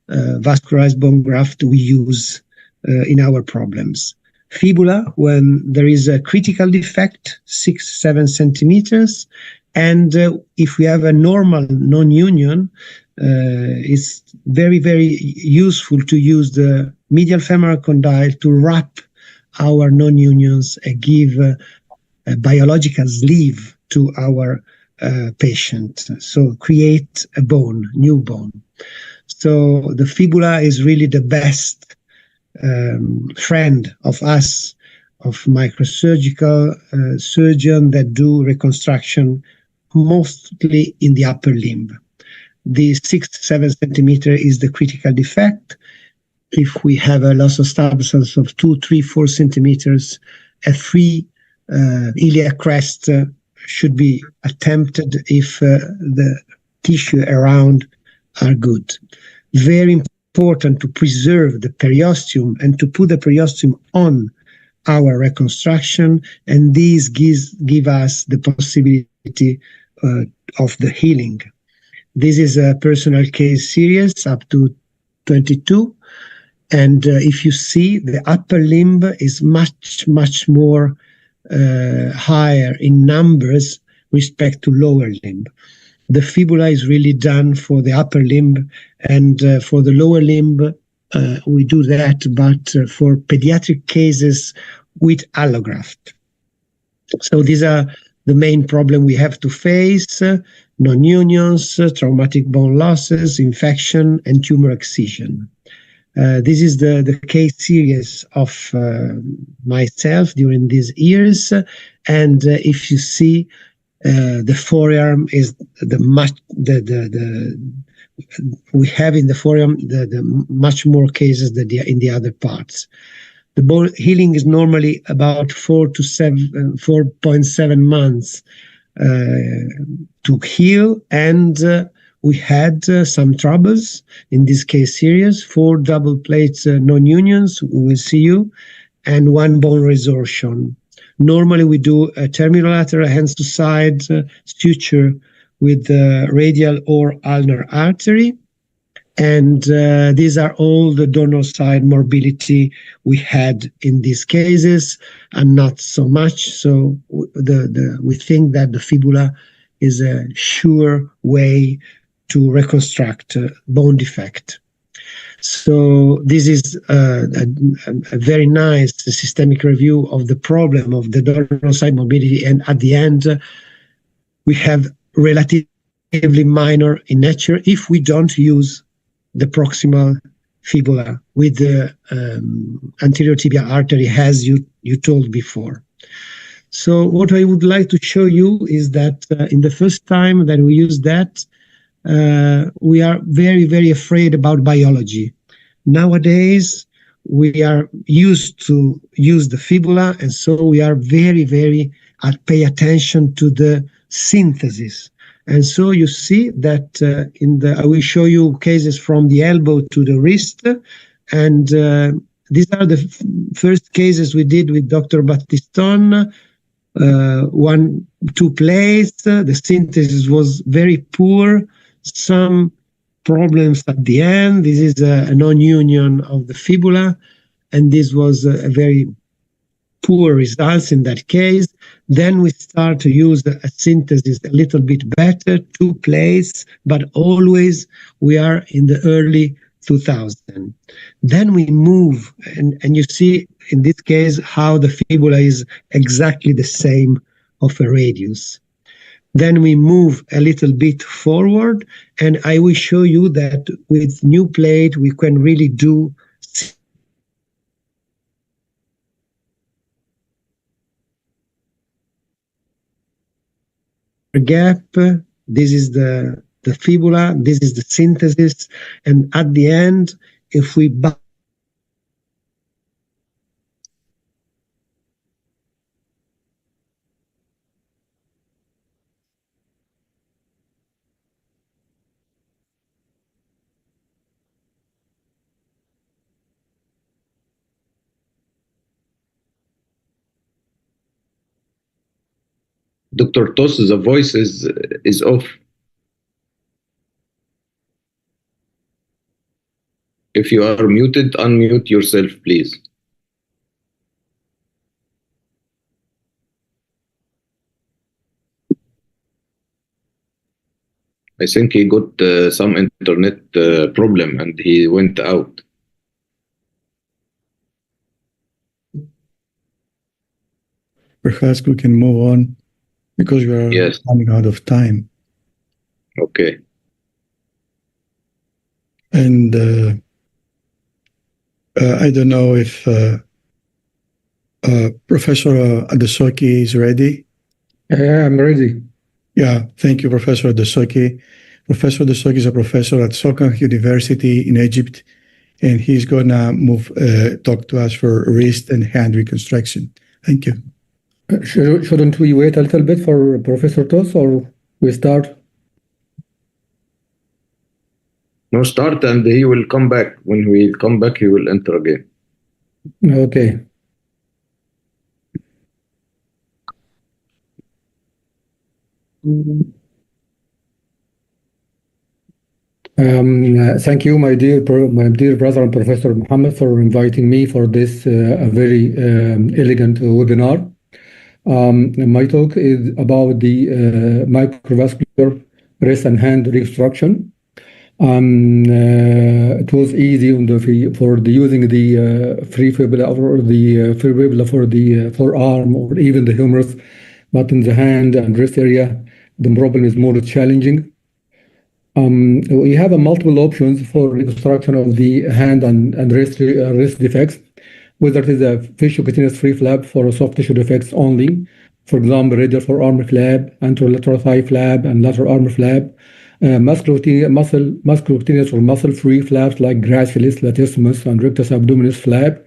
vascularized bone graft we use in our problems. Fibula, when there is a critical defect, 6-7 centimeters, and if we have a normal non-union, it's very useful to use the medial femoral condyle to wrap our non-unions and give biological sleeve to our patient. So create a bone, new bone. So the fibula is really the best friend of us, of microsurgical surgeon that do reconstruction mostly in the upper limb. The 6 to 7 centimeter is the critical defect. If we have a loss of substance of 2, 3, 4 centimeters, a free iliac crest should be attempted if the tissue around are good. Very important to preserve the periosteum and to put the periosteum on our reconstruction, and these give us the possibility of the healing. This is a personal case series up to 22, and if you see, the upper limb is much more higher in numbers respect to lower limb. The fibula is really done for the upper limb, and for the lower limb we do that, but for pediatric cases with allograft. So these are the main problem we have to face: non-unions, traumatic bone losses, infection, and tumor excision. This is the case series of myself during these years, and if you see, the forearm is we have in the forearm the much more cases than in the other parts. The bone healing is normally about 4.7 months to heal, and we had some troubles in this case series: 4 double plates non-unions, we will see you, and 1 bone resorption. Normally we do a terminolateral hands to side suture with the radial or ulnar artery, and these are all the donor side morbidity we had in these cases, and not so much. So we think that the fibula is a sure way to reconstruct bone defect. So this is a very nice systemic review of the problem of the donor side morbidity, and at the end we have relatively minor in nature if we don't use the proximal fibula with the anterior tibial artery, as you told before. So what I would like to show you is that in the first time that we use that, we are very afraid about biology. Nowadays, we are used to use the fibula, and so we are very pay attention to the synthesis. And so you see that I will show you cases from the elbow to the wrist, and these are the first cases we did with Dr. Battiston. 2 plates, the synthesis was very poor, some problems at the end. This is a non-union of the fibula, and this was a very poor results in that case. Then we start to use a synthesis a little bit better, 2 plates, but always we are in the early 2000. Then we move, and you see in this case how the fibula is exactly the same of a radius. Then we move a little bit forward, and I will show you that with new plate we can really do gap. This is the fibula, this is the synthesis, and at the end, if we Dr. Tos, the voice is off. If you are muted, unmute yourself, please. I think he got some internet problem and he went out. perhaps we can move on because we are Yes. running out of time. Okay. And I don't know if Professor Addosooki is ready. I'm ready. Yeah, thank you, Professor Addosooki. Professor Addosooki is a professor at Sokan University in Egypt, and he's gonna talk to us for wrist and hand reconstruction. Thank you. Shouldn't we wait a little bit for Professor Tos, or we start? No, start, and he will come back. When we come back, he will enter again. Okay. Thank you, my dear brother and Professor Mohammed, for inviting me for this very elegant webinar. My talk is about the microvascular wrist and hand reconstruction. It was easy for using the free fibula or the free fibula for the forearm or even the humerus, but in the hand and wrist area, the problem is more challenging. We have multiple options for reconstruction of the hand and wrist defects, whether it is a fasciocutaneous free flap for soft tissue defects only, for example, radial forearm flap, anterolateral thigh flap, and lateral arm flap, musculocutaneous or muscle-free flaps like gracilis, latissimus, and rectus abdominis flap,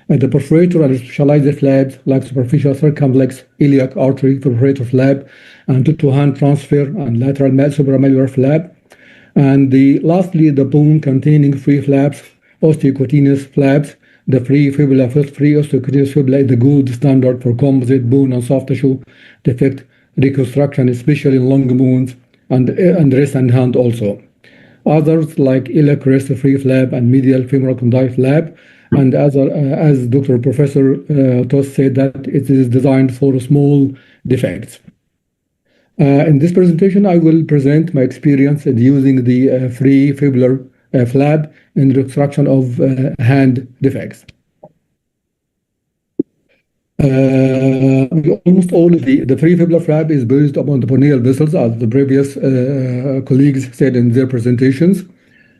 the perforator and specialized flaps like superficial circumflex iliac artery perforator flap, and to-hand transfer and lateral supramalleolar flap. And lastly, the bone-containing free flaps, osteocutaneous flaps. The free osteocutaneous fibula is the gold standard for composite bone and soft tissue defect reconstruction, especially in long bones and wrist and hand also. Others like iliac wrist free flap and medial femoral condyle flap. And as Dr. Professor Tos said, that it is designed for small defects. In this presentation, I will present my experience in using the free fibular flap in the reconstruction of hand defects. Almost all of the free fibular flap is based upon the peroneal vessels, as the previous colleagues said in their presentations.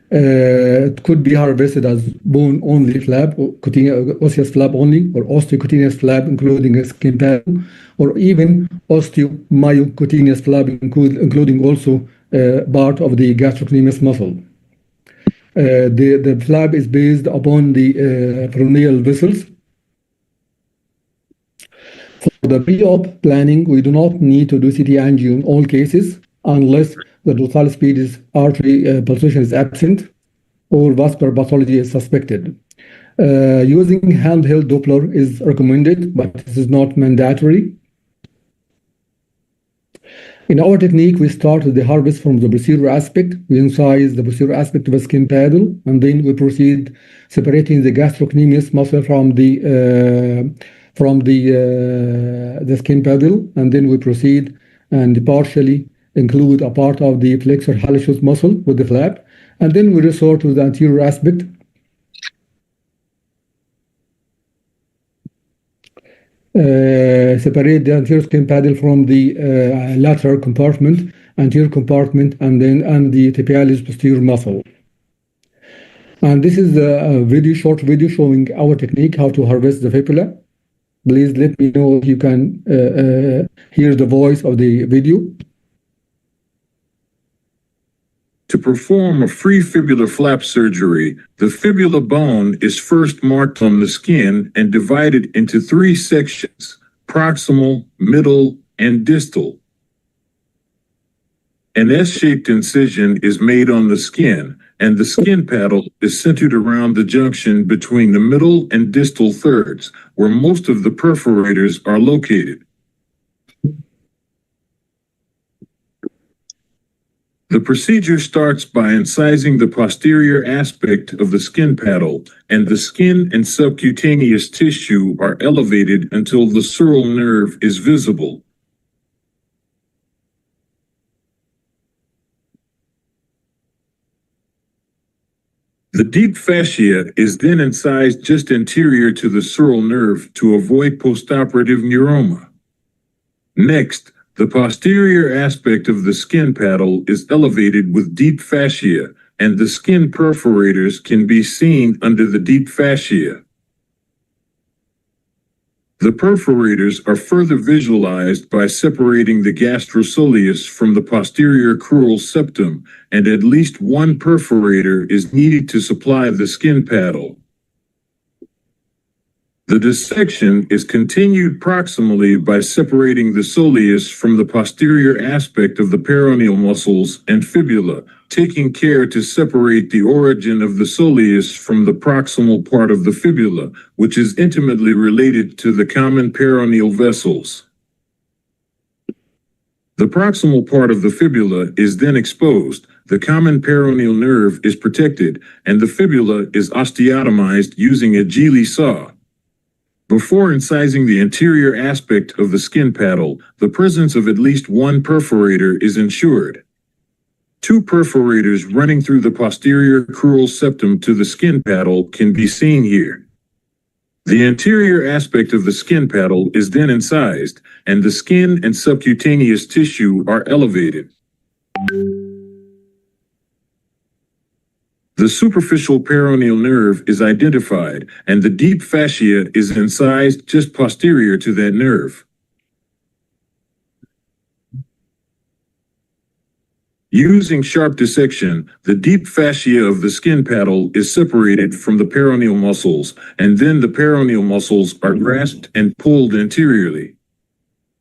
It could be harvested as bone-only flap, or osseous flap only, or osteocutaneous flap, including a skin paddle, or even osteomyocutaneous flap, including also part of the gastrocnemius muscle. The flap is based upon the peroneal vessels. For the pre-op planning, we do not need to do CT angio in all cases unless the dorsal pedis artery pulsation is absent or vascular pathology is suspected. Using handheld Doppler is recommended, but this is not mandatory. In our technique, we start with the harvest from the posterior aspect. We incise the posterior aspect of a skin paddle, and then we proceed separating the gastrocnemius muscle from the skin paddle, and then we proceed and partially include a part of the flexor hallucis muscle with the flap, and then we resort to the anterior aspect. Separate the anterior skin paddle from the lateral compartment, anterior compartment, and the tibialis posterior muscle. And this is a short video showing our technique, how to harvest the fibula. Please let me know if you can hear the voice of the video. To perform a free fibular flap surgery, the fibula bone is first marked on the skin and divided into 3 sections: proximal, middle, and distal. An S-shaped incision is made on the skin, and the skin paddle is centered around the junction between the middle and distal thirds, where most of the perforators are located. The procedure starts by incising the posterior aspect of the skin paddle, and the skin and subcutaneous tissue are elevated until the sural nerve is visible. The deep fascia is then incised just anterior to the sural nerve to avoid postoperative neuroma. Next, the posterior aspect of the skin paddle is elevated with deep fascia, and the skin perforators can be seen under the deep fascia. The perforators are further visualized by separating the gastrosoleus from the posterior crural septum, and at least one perforator is needed to supply the skin paddle. The dissection is continued proximally by separating the soleus from the posterior aspect of the peroneal muscles and fibula, taking care to separate the origin of the soleus from the proximal part of the fibula, which is intimately related to the common peroneal vessels. The proximal part of the fibula is then exposed, the common peroneal nerve is protected, and the fibula is osteotomized using a Gili saw. Before incising the anterior aspect of the skin paddle, the presence of at least one perforator is ensured. Two perforators running through the posterior crural septum to the skin paddle can be seen here. The anterior aspect of the skin paddle is then incised, and the skin and subcutaneous tissue are elevated. The superficial peroneal nerve is identified, and the deep fascia is incised just posterior to that nerve. Using sharp dissection, the deep fascia of the skin paddle is separated from the peroneal muscles, and then the peroneal muscles are grasped and pulled anteriorly.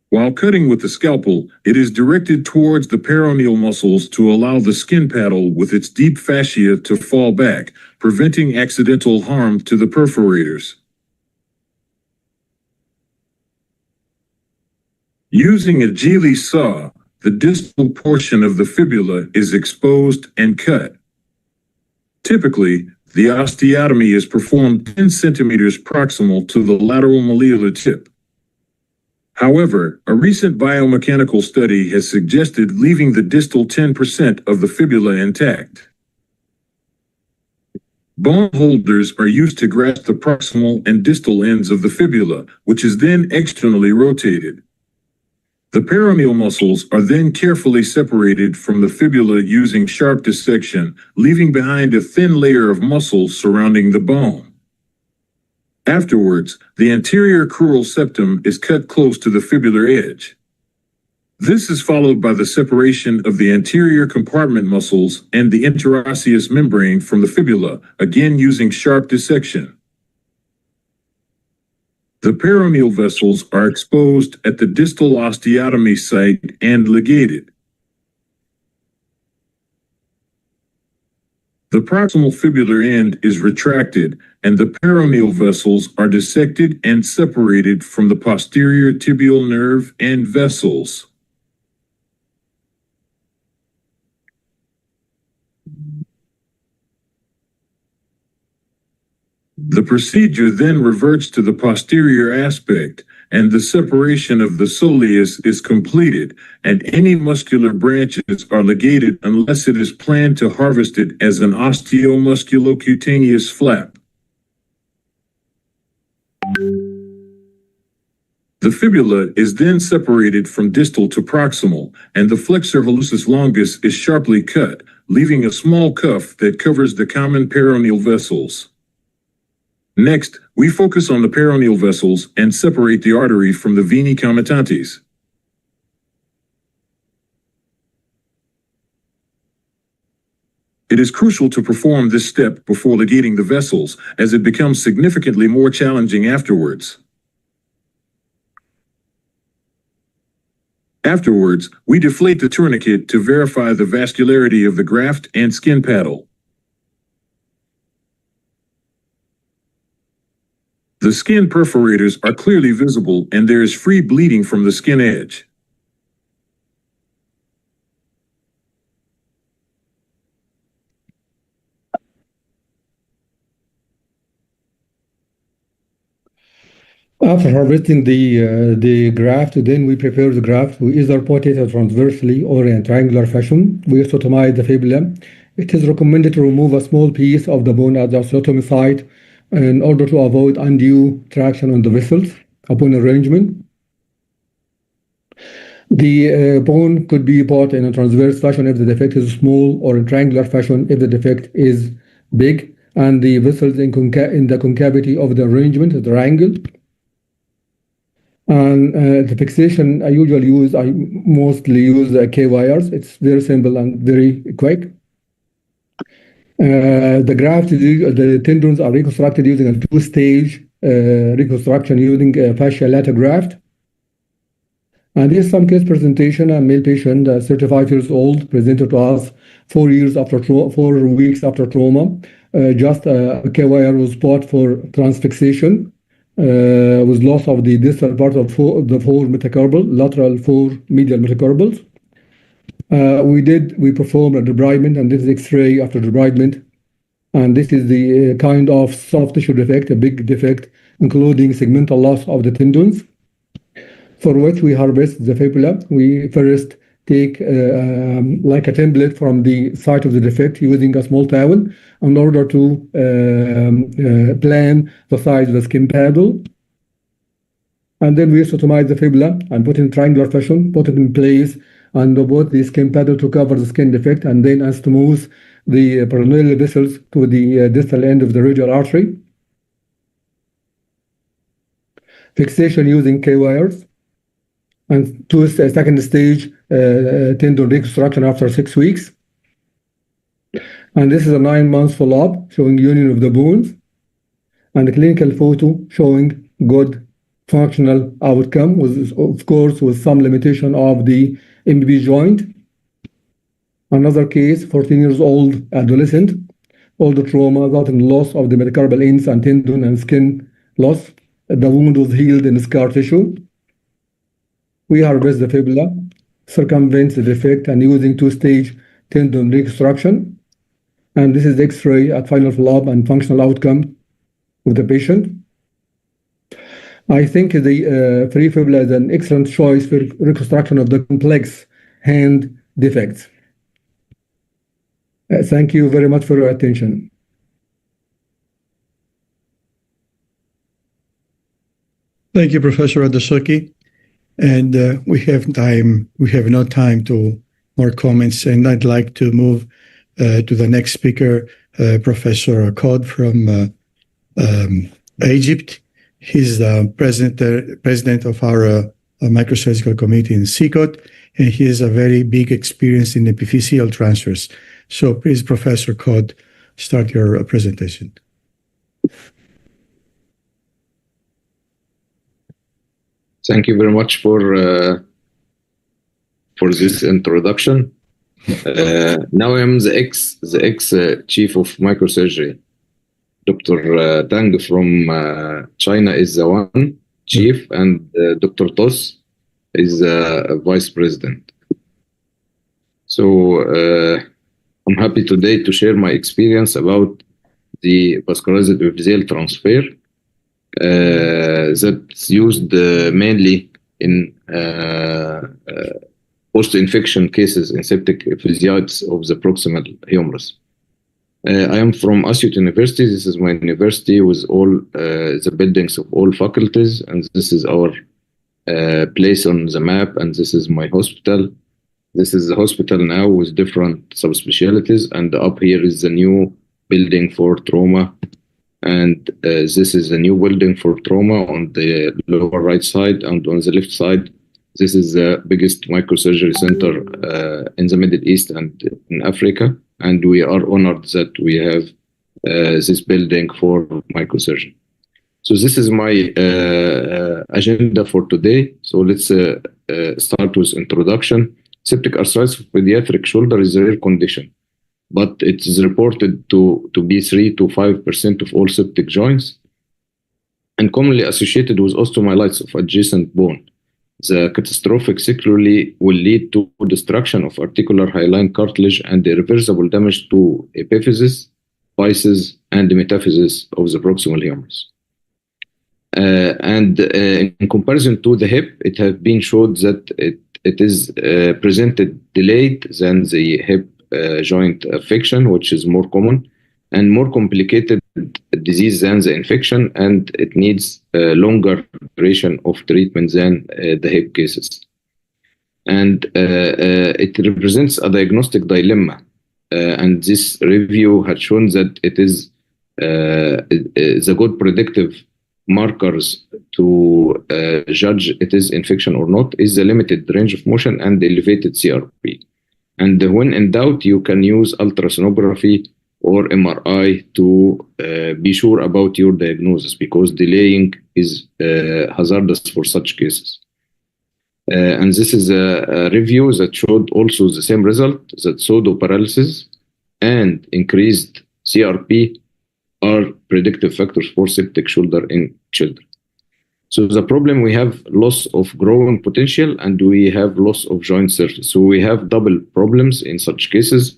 While cutting with the scalpel, it is directed towards the peroneal muscles to allow the skin paddle with its deep fascia to fall back, preventing accidental harm to the perforators. Using a Gili saw, the distal portion of the fibula is exposed and cut. Typically, the osteotomy is performed 10 centimeters proximal to the lateral malleolar tip. However, a recent biomechanical study has suggested leaving the distal 10% of the fibula intact. Bone holders are used to grasp the proximal and distal ends of the fibula, which is then externally rotated. The peroneal muscles are then carefully separated from the fibula using sharp dissection, leaving behind a thin layer of muscle surrounding the bone. Afterwards, the anterior crural septum is cut close to the fibular edge. This is followed by the separation of the anterior compartment muscles and the interosseous membrane from the fibula, again using sharp dissection. The peroneal vessels are exposed at the distal osteotomy site and ligated. The proximal fibular end is retracted, and the peroneal vessels are dissected and separated from the posterior tibial nerve and vessels. The procedure then reverts to the posterior aspect, and the separation of the soleus is completed, and any muscular branches are ligated unless it is planned to harvest it as an osteomusculocutaneous flap. The fibula is then separated from distal to proximal, and the flexor hallucis longus is sharply cut, leaving a small cuff that covers the common peroneal vessels. Next, we focus on the peroneal vessels and separate the artery from the veni comitatis. It is crucial to perform this step before ligating the vessels, as it becomes significantly more challenging afterwards. Afterwards, we deflate the tourniquet to verify the vascularity of the graft and skin paddle. The skin perforators are clearly visible, and there is free bleeding from the skin edge. After harvesting the graft, then we prepare the graft. We either put it transversely or in a triangular fashion. We sotomize the fibula it is recommended to remove a small piece of the bone at the osteotomy site in order to avoid undue traction on the vessels upon arrangement. The bone could be bought in a transverse fashion if the defect is small, or in triangular fashion if the defect is big, and the vessels in the concavity of the arrangement, the triangle. And the fixation I mostly use K-wires. It's very simple and very quick. The graft, the tendons are reconstructed using a two-stage reconstruction using fascia lata graft. And this is some case presentation. A male patient, 35 years old, presented to us 4 weeks after trauma. Just a K-wire was bought for transfixation with loss of the distal part of the four metacarpal, lateral four medial metacarpals. We performed a debridement, and this is X-ray after debridement. And this is the kind of soft tissue defect, a big defect, including segmental loss of the tendons, for which we harvest the fibula. We first take like a template from the site of the defect using a small towel in order to plan the size of the skin paddle. And then we ostomize the fibula and put it in triangular fashion, put it in place, and put the skin paddle to cover the skin defect, and then anastomose the peroneal vessels to the distal end of the radial artery. Fixation using K-wires. And to a second stage tendon reconstruction after 6 weeks. And this is a 9-month follow-up showing union of the bones, and a clinical photo showing good functional outcome, of course with some limitation of the MBB joint. Another case, 14 years old adolescent, all the trauma resulting in loss of the metacarpal ends and tendon and skin loss. The wound was healed in scar tissue. We harvest the fibula, circumvent the defect, and using two-stage tendon reconstruction. And this is the X-ray at final follow-up and functional outcome of the patient. I think the free fibula is an excellent choice for reconstruction of the complex hand defects. Thank you very much for your attention. Thank you, Professor Addosooki. And we have no time to more comments, and I'd like to move to the next speaker, Professor Kotb from Egypt. He's the president of our microsurgical committee in SICOT, and he has a very big experience in epiphyseal transfers. So please, Professor Kotb, start your presentation. Thank you very much for this introduction. Now I am the ex chief of microsurgery. Dr. Tang from China is the one chief, and Dr. Tos is vice president. So I'm happy today to share my experience about the vascularized epiphyseal transfer that's used mainly in post-infection cases in septic epiphysiitis of the proximal humerus. I am from Ashok University. This is my university with all the buildings of all faculties, and this is our place on the map, and this is my hospital. This is the hospital now with different subspecialties, and up here is the new building for trauma, and this is the new building for trauma on the lower right side, and on the left side this is the biggest microsurgery center in the Middle East and in Africa, and we are honored that we have this building for microsurgery. So this is my agenda for today. So let's start with introduction. Septic arthritis of pediatric shoulder is a rare condition, but it is reported to be 3 to 5% of all septic joints, and commonly associated with osteomyelitis of adjacent bone. The catastrophic sequelae will lead to destruction of articular hyaline cartilage and irreversible damage to epiphysis, physis, and metaphysis of the proximal humerus. And in comparison to the hip, it has been shown that it is presented delayed than the hip joint affection, which is more common and more complicated disease than the infection, and it needs a longer duration of treatment than the hip cases. And it represents a diagnostic dilemma. And this review had shown that it is the good predictive markers to judge it is infection or not is the limited range of motion and elevated CRP. And when in doubt, you can use ultrasonography or MRI to be sure about your diagnosis, because delaying is hazardous for such cases. And this is a review that showed also the same result, that pseudoparalysis and increased CRP are predictive factors for septic shoulder in children. So the problem, we have loss of growing potential and we have loss of joint surface. So we have double problems in such cases.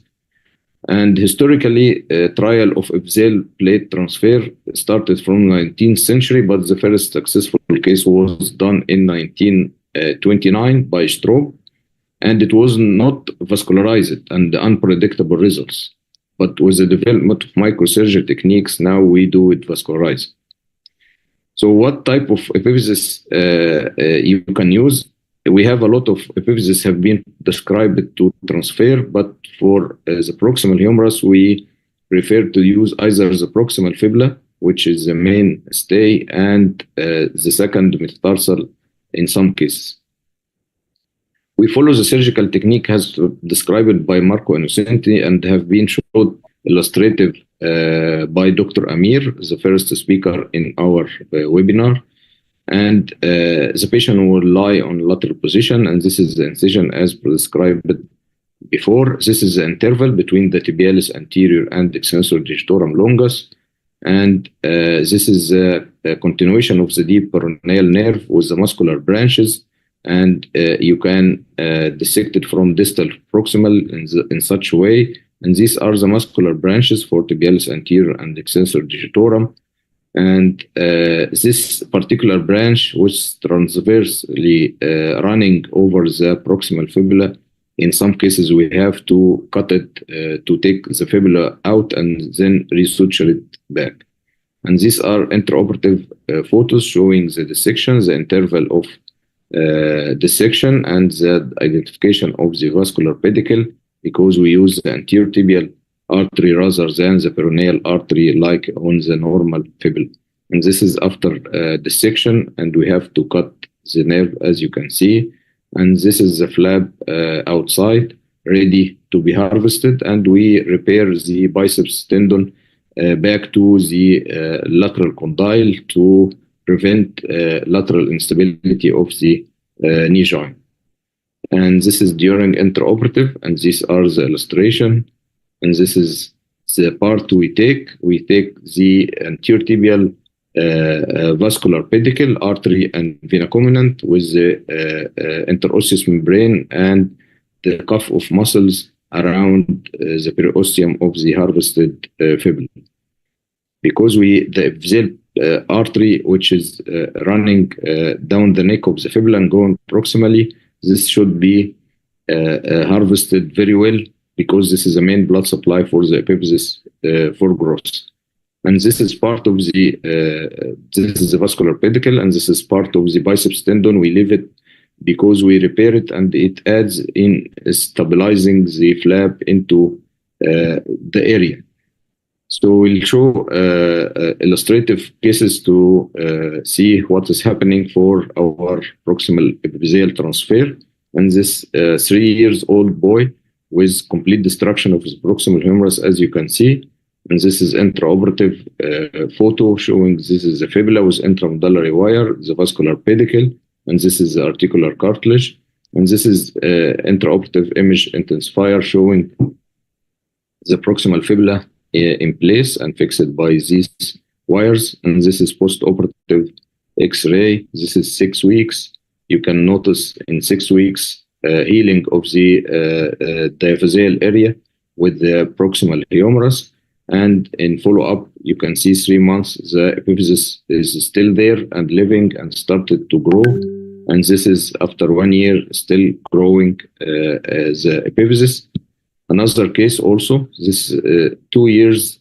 And historically, trial of epiphyseal plate transfer started from 19th century, but the first successful case was done in 1929 by Strobe, and it was not vascularized and unpredictable results. But with the development of microsurgery techniques, now we do it vascularized. So what type of epiphysis you can use? We have a lot of epiphysis have been described to transfer, but for the proximal humerus, we prefer to use either the proximal fibula, which is the mainstay, and the second metatarsal in some cases. We follow the surgical technique as described by Marco Innocenti and have been showed illustrative by Dr. Amir, the first speaker in our webinar. And the patient will lie on lateral position, and this is the incision as prescribed before. This is the interval between the tibialis anterior and extensor digitorum longus. And this is a continuation of the deep peroneal nerve with the muscular branches. And you can dissect it from distal proximal in such a way. And these are the muscular branches for tibialis anterior and extensor digitorum. And this particular branch, which transversely running over the proximal fibula, in some cases we have to cut it to take the fibula out and then resuture it back. And these are intraoperative photos showing the dissection, the interval of dissection, and the identification of the vascular pedicle, because we use the anterior tibial artery rather than the peroneal artery like on the normal fibula. And this is after dissection, and we have to cut the nerve, as you can see. And this is the flap outside, ready to be harvested, and we repair the biceps tendon back to the lateral condyle to prevent lateral instability of the knee joint. And this is during intraoperative, and these are the illustration. And this is the part we take. We take the anterior tibial vascular pedicle, artery, and vena communicant with the interosseous membrane and the cuff of muscles around the periosteum of the harvested fibula. Because the epiphyseal artery, which is running down the neck of the fibula and going proximally, this should be harvested very well, because this is the main blood supply for the epiphysis for growth. And this is part of the, this is the vascular pedicle, and this is part of the biceps tendon. We leave it because we repair it, and it adds in stabilizing the flap into the area. So we'll show illustrative cases to see what is happening for our proximal epiphyseal transfer. And this 3-year-old boy with complete destruction of his proximal humerus, as you can see. And this is intraoperative photo showing this is the fibula with intramedullary wire, the vascular pedicle, and this is the articular cartilage. And this is intraoperative image intensifier showing the proximal fibula in place and fixed by these wires. And this is post-operative X-ray. This is 6 weeks. You can notice in 6 weeks healing of the diaphyseal area with the proximal humerus. And in follow-up, you can see 3 months, the epiphysis is still there and living and started to grow. And this is after 1 year still growing the epiphysis. Another case also, this 2 years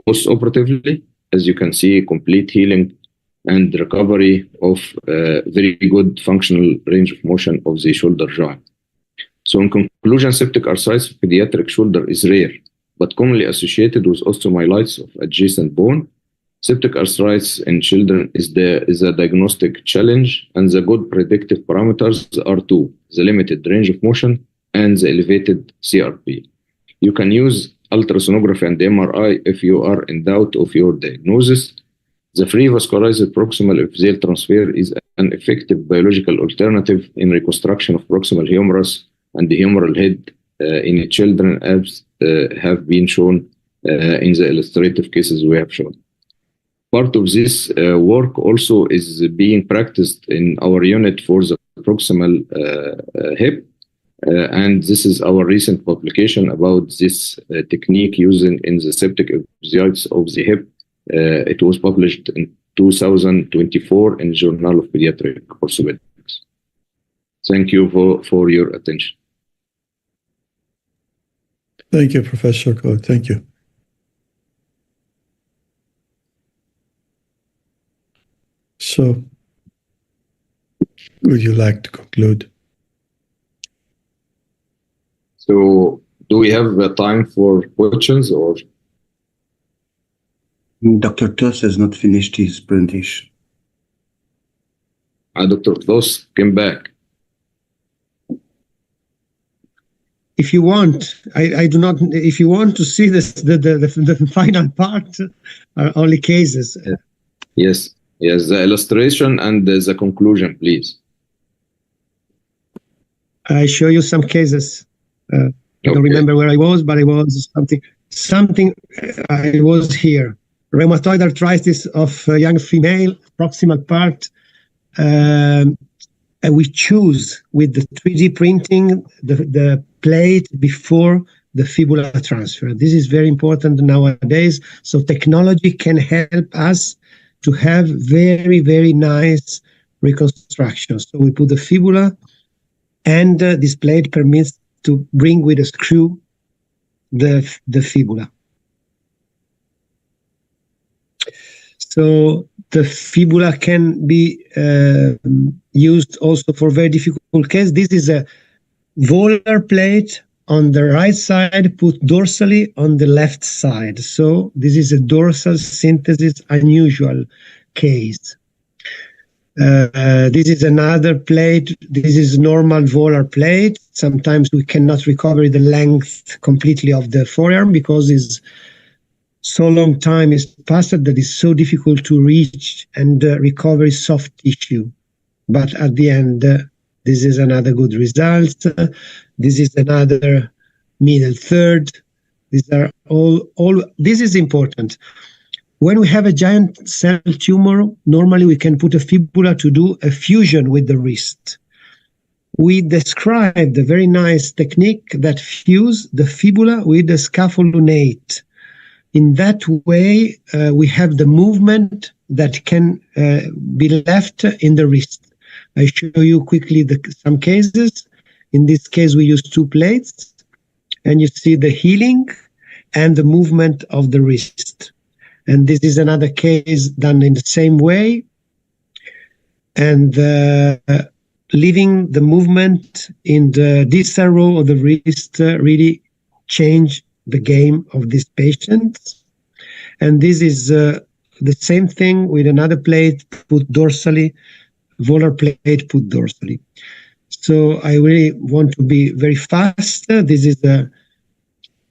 post-operatively, as you can see, complete healing and recovery of very good functional range of motion of the shoulder joint. So in conclusion, septic arthritis of pediatric shoulder is rare, but commonly associated with osteomyelitis of adjacent bone. Septic arthritis in children is a diagnostic challenge, and the good predictive parameters are two: the limited range of motion and the elevated CRP. You can use ultrasonography and MRI if you are in doubt of your diagnosis. The free vascularized proximal epiphyseal transfer is an effective biological alternative in reconstruction of proximal humerus and the humeral head in children, as have been shown in the illustrative cases we have shown. Part of this work also is being practiced in our unit for the proximal hip. And this is our recent publication about this technique using in the septic epiphyseals of the hip. It was published in 2024 in Journal of Pediatric Orthopaedics. Thank you for your attention. Thank you, Professor Kot. Thank you. So, would you like to conclude? So, do we have time for questions or? Dr. Tos has not finished his presentation. Dr. Tos came back. If you want, I do not. If you want to see this, the final part are only cases. Yes, the illustration and the conclusion, please. I show you some cases. I don't remember where I was, but I was something. I was here. Rheumatoid arthritis of a young female, proximal part. And we choose with the 3D printing the plate before the fibula transfer. This is very important nowadays. So technology can help us to have very, very nice reconstruction. So we put the fibula, and this plate permits to bring with a screw the fibula. So the fibula can be used also for very difficult cases. This is a volar plate on the right side, put dorsally on the left side. So this is a dorsal synthesis unusual case. This is another plate. This is normal volar plate. Sometimes we cannot recover the length completely of the forearm because it's so long time is passed that it's so difficult to reach and recover soft tissue. But at the end, this is another good result. This is another middle third. These are all. This is important. When we have a giant cell tumor, normally we can put a fibula to do a fusion with the wrist. We described a very nice technique that fuse the fibula with the scapholunate. In that way, we have the movement that can be left in the wrist. I show you quickly some cases. In this case, we use two plates, and you see the healing and the movement of the wrist. And this is another case done in the same way. And leaving the movement in the distal row of the wrist really change the game of this patient. And this is the same thing with another plate put dorsally, volar plate put dorsally. So I really want to be very fast. This is a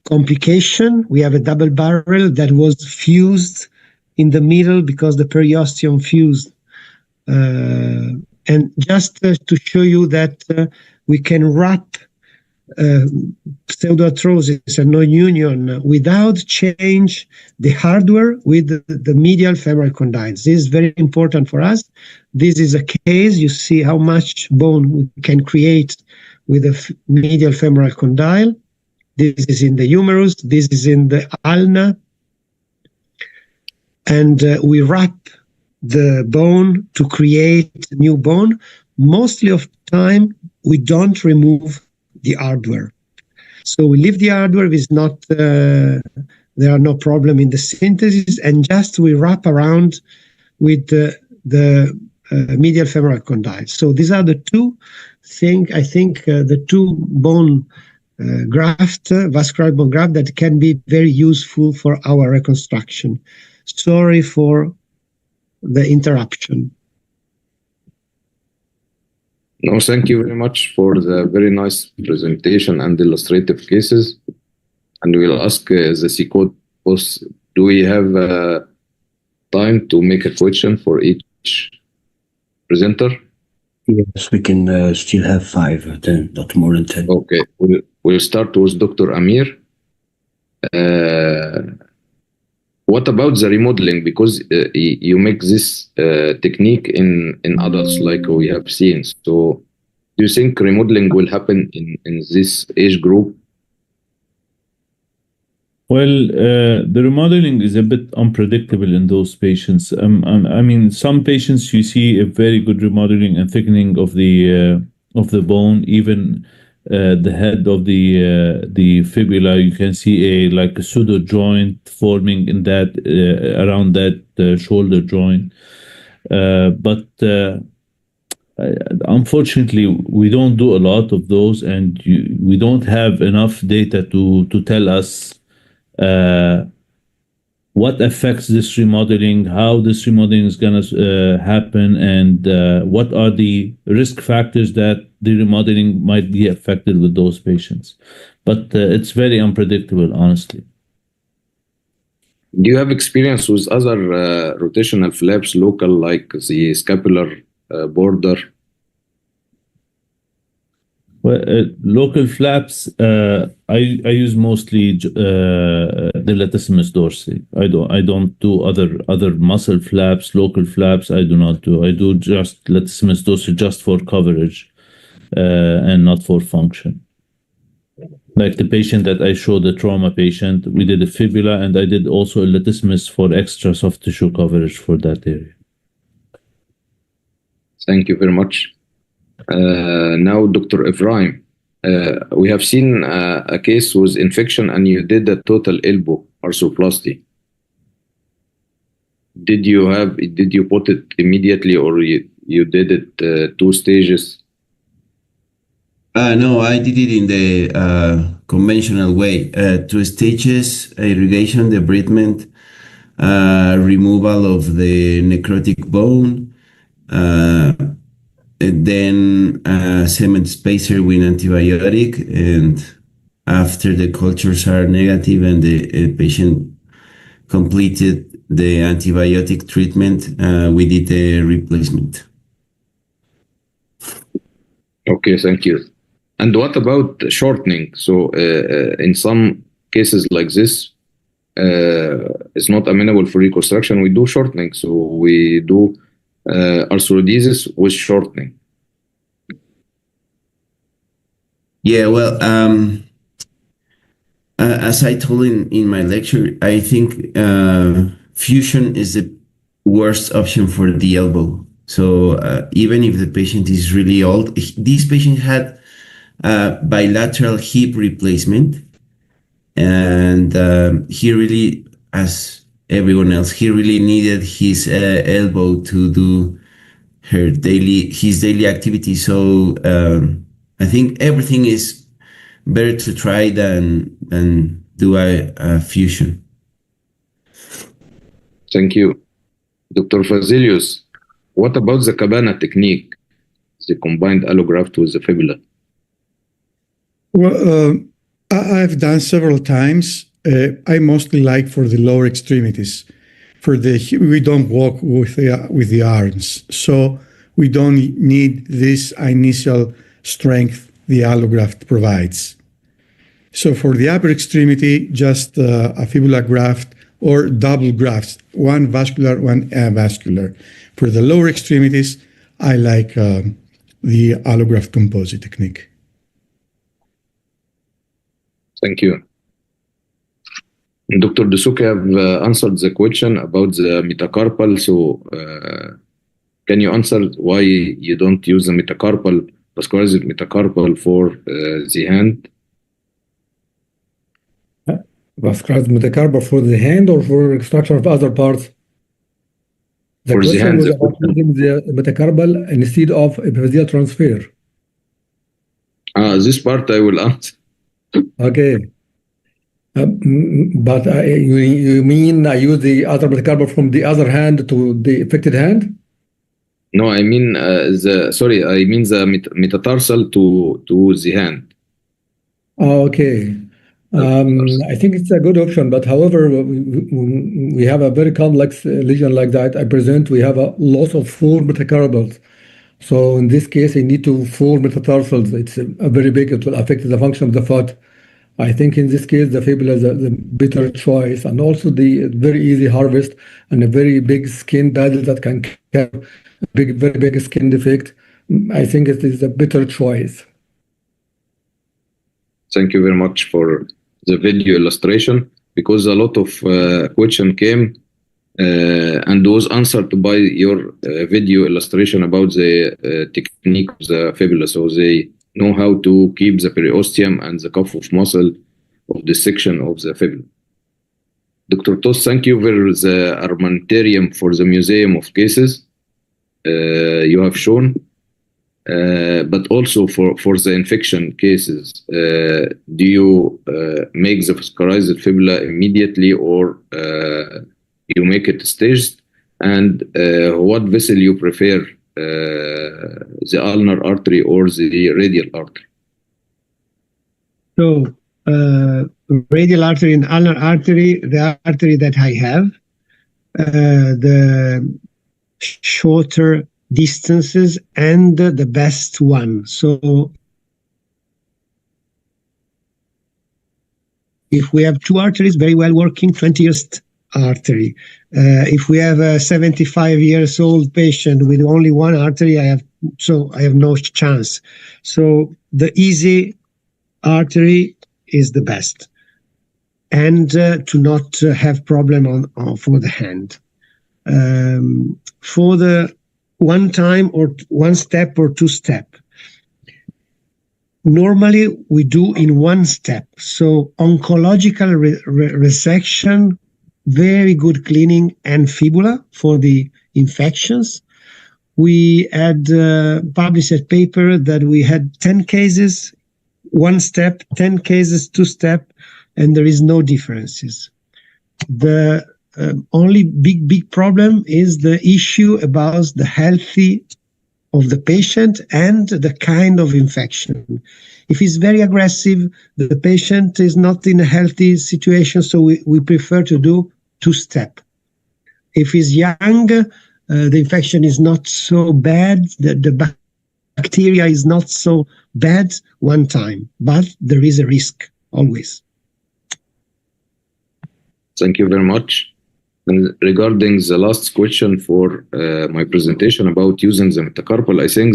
complication. We have a double barrel that was fused in the middle because the periosteum fused. And just to show you that we can wrap pseudoarthrosis and non-union without change the hardware with the medial femoral condyles. This is very important for us. This is a case. You see how much bone we can create with a medial femoral condyle. This is in the humerus. This is in the ulna. And we wrap the bone to create new bone. Mostly of time, we don't remove the hardware. So we leave the hardware with not, there are no problem in the synthesis, and just we wrap around with the medial femoral condyle. So these are the two things, I think, the two bone graft, vascular bone graft that can be very useful for our reconstruction. Sorry for the interruption. No, thank you very much for the very nice presentation and illustrative cases. And we'll ask the SICOT host, do we have time to make a question for each presenter? Yes, we can still have 5 or 10, not more than 10. Okay, we'll start with Dr. Amir. What about the remodeling? Because you make this technique in adults like we have seen. So do you think remodeling will happen in this age group? Well, the remodeling is a bit unpredictable in those patients. I mean, some patients you see a very good remodeling and thickening of the bone, even the head of the fibula. You can see like a pseudo joint forming in that around that shoulder joint, but unfortunately, we don't do a lot of those, and we don't have enough data to tell us what affects this remodeling, how this remodeling is going to happen, and what are the risk factors that the remodeling might be affected with those patients. But it's very unpredictable, honestly. Do you have experience with other rotational flaps local, like the scapular border? Well, local flaps, I use mostly the latissimus dorsi. I don't do other muscle flaps, local flaps. I do not do. I do just latissimus dorsi just for coverage, and not for function. Like the patient that I showed, the trauma patient, we did a fibula, and I did also a latissimus for extra soft tissue coverage for that area. Thank you very much. Now, Dr. Ibrahim, we have seen a case with infection and you did a total elbow arthroplasty. Did you put it immediately, or you did it 2 stages? No, I did it in the conventional way. 2 stages: irrigation, debridement, removal of the necrotic bone, and then cement spacer with antibiotic, and after the cultures are negative and the patient completed the antibiotic treatment, we did a replacement. Okay, thank you. And what about shortening? So in some cases like this, it's not amenable for reconstruction. We do shortening, so we do arthrodesis with shortening. Yeah, well, as I told in my lecture, I think fusion is the worst option for the elbow. So even if the patient is really old, this patient had bilateral hip replacement, and he really, as everyone else, he really needed his elbow to do his daily activity. So I think everything is better to try than do a fusion. Thank you. Dr. Vasileios, what about the cabana technique, the combined allograft with the fibula? Well, I've done several times. I mostly like for the lower extremities. We don't walk with the arms, so we don't need this initial strength the allograft provides. So for the upper extremity, just a fibula graft or double grafts, one vascular, one avascular. For the lower extremities, I like the allograft composite technique. Thank you. Dr. Addosooki have answered the question about the metacarpal. So can you answer why you don't use the metacarpal, vascularized metacarpal for the hand? vascularized metacarpal for the hand or for reconstruction of other parts? The For the question hand, was the about question. using the metacarpal instead of epiphyseal transfer. This part I will answer. Okay. But you mean I use the other metacarpal from the other hand to the affected hand? No, I mean I mean the metatarsal to the hand. Oh, okay. I think it's a good option, but however, we have a very complex lesion like that. I present we have a loss of 4 metacarpals. So in this case, I need to 4 metatarsals. It's a very big, it will affect the function of the foot. I think in this case, the fibula is the better choice, and also the very easy harvest and a very big skin paddle that can have a very big skin defect. I think it is a better choice. Thank you very much for the video illustration, because a lot of question came and was answered by your video illustration about the technique of the fibula. So they know how to keep the periosteum and the cuff of muscle of the section of the fibula. Dr. Tos, thank you for the armamentarium for the Museum of Cases you have shown, but also for the infection cases. Do you make the vascularized fibula immediately, or you make it staged? And what vessel you prefer, the ulnar artery or the radial artery? So, radial artery and ulnar artery, the artery that I have, the shorter distances and the best one. So if we have 2 arteries very well working, 20th artery. If we have a 75 years old patient with only 1 artery, I have no chance. So the easy artery is the best, and to not have problem on for the hand. For the 1 time or 1 step or 2 step, normally we do in 1 step. So oncological resection, very good cleaning, and fibula for the infections. We had published a paper that we had 10 cases, 1 step, 10 cases, 2 step, and there is no differences. The only big problem is the issue about the healthy of the patient and the kind of infection. If it's very aggressive, the patient is not in a healthy situation, so we prefer to do 2 step. If he's young, the infection is not so bad, the bacteria is not so bad 1 time, but there is a risk always. Thank you very much. And regarding the last question for my presentation about using the metacarpal, I think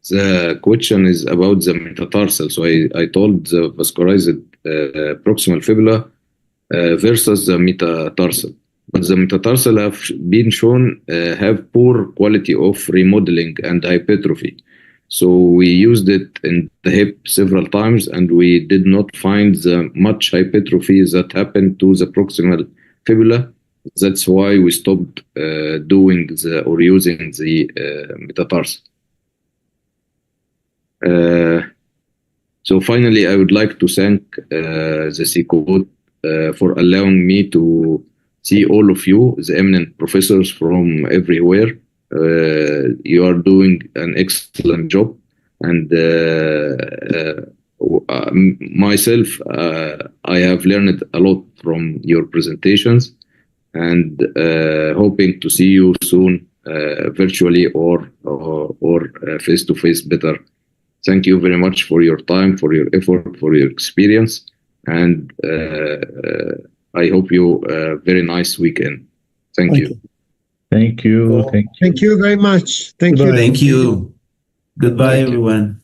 the question is about the metatarsal. So I told the vascularized proximal fibula versus the metatarsal. But the metatarsal have been shown have poor quality of remodeling and hypertrophy. So we used it in the hip several times, and we did not find the much hypertrophy that happened to the proximal fibula. That's why we stopped doing or using the metatarsal. So finally, I would like to thank the SICOT for allowing me to see all of you, the eminent professors from everywhere. You are doing an excellent job, and myself, I have learned a lot from your presentations, and hoping to see you soon, virtually or face to face better. Thank you very much for your time, for your effort, for your experience, and I hope you a very nice weekend. Thank you. Thank you. Thank you very much. Thank you. Thank you. Goodbye, everyone.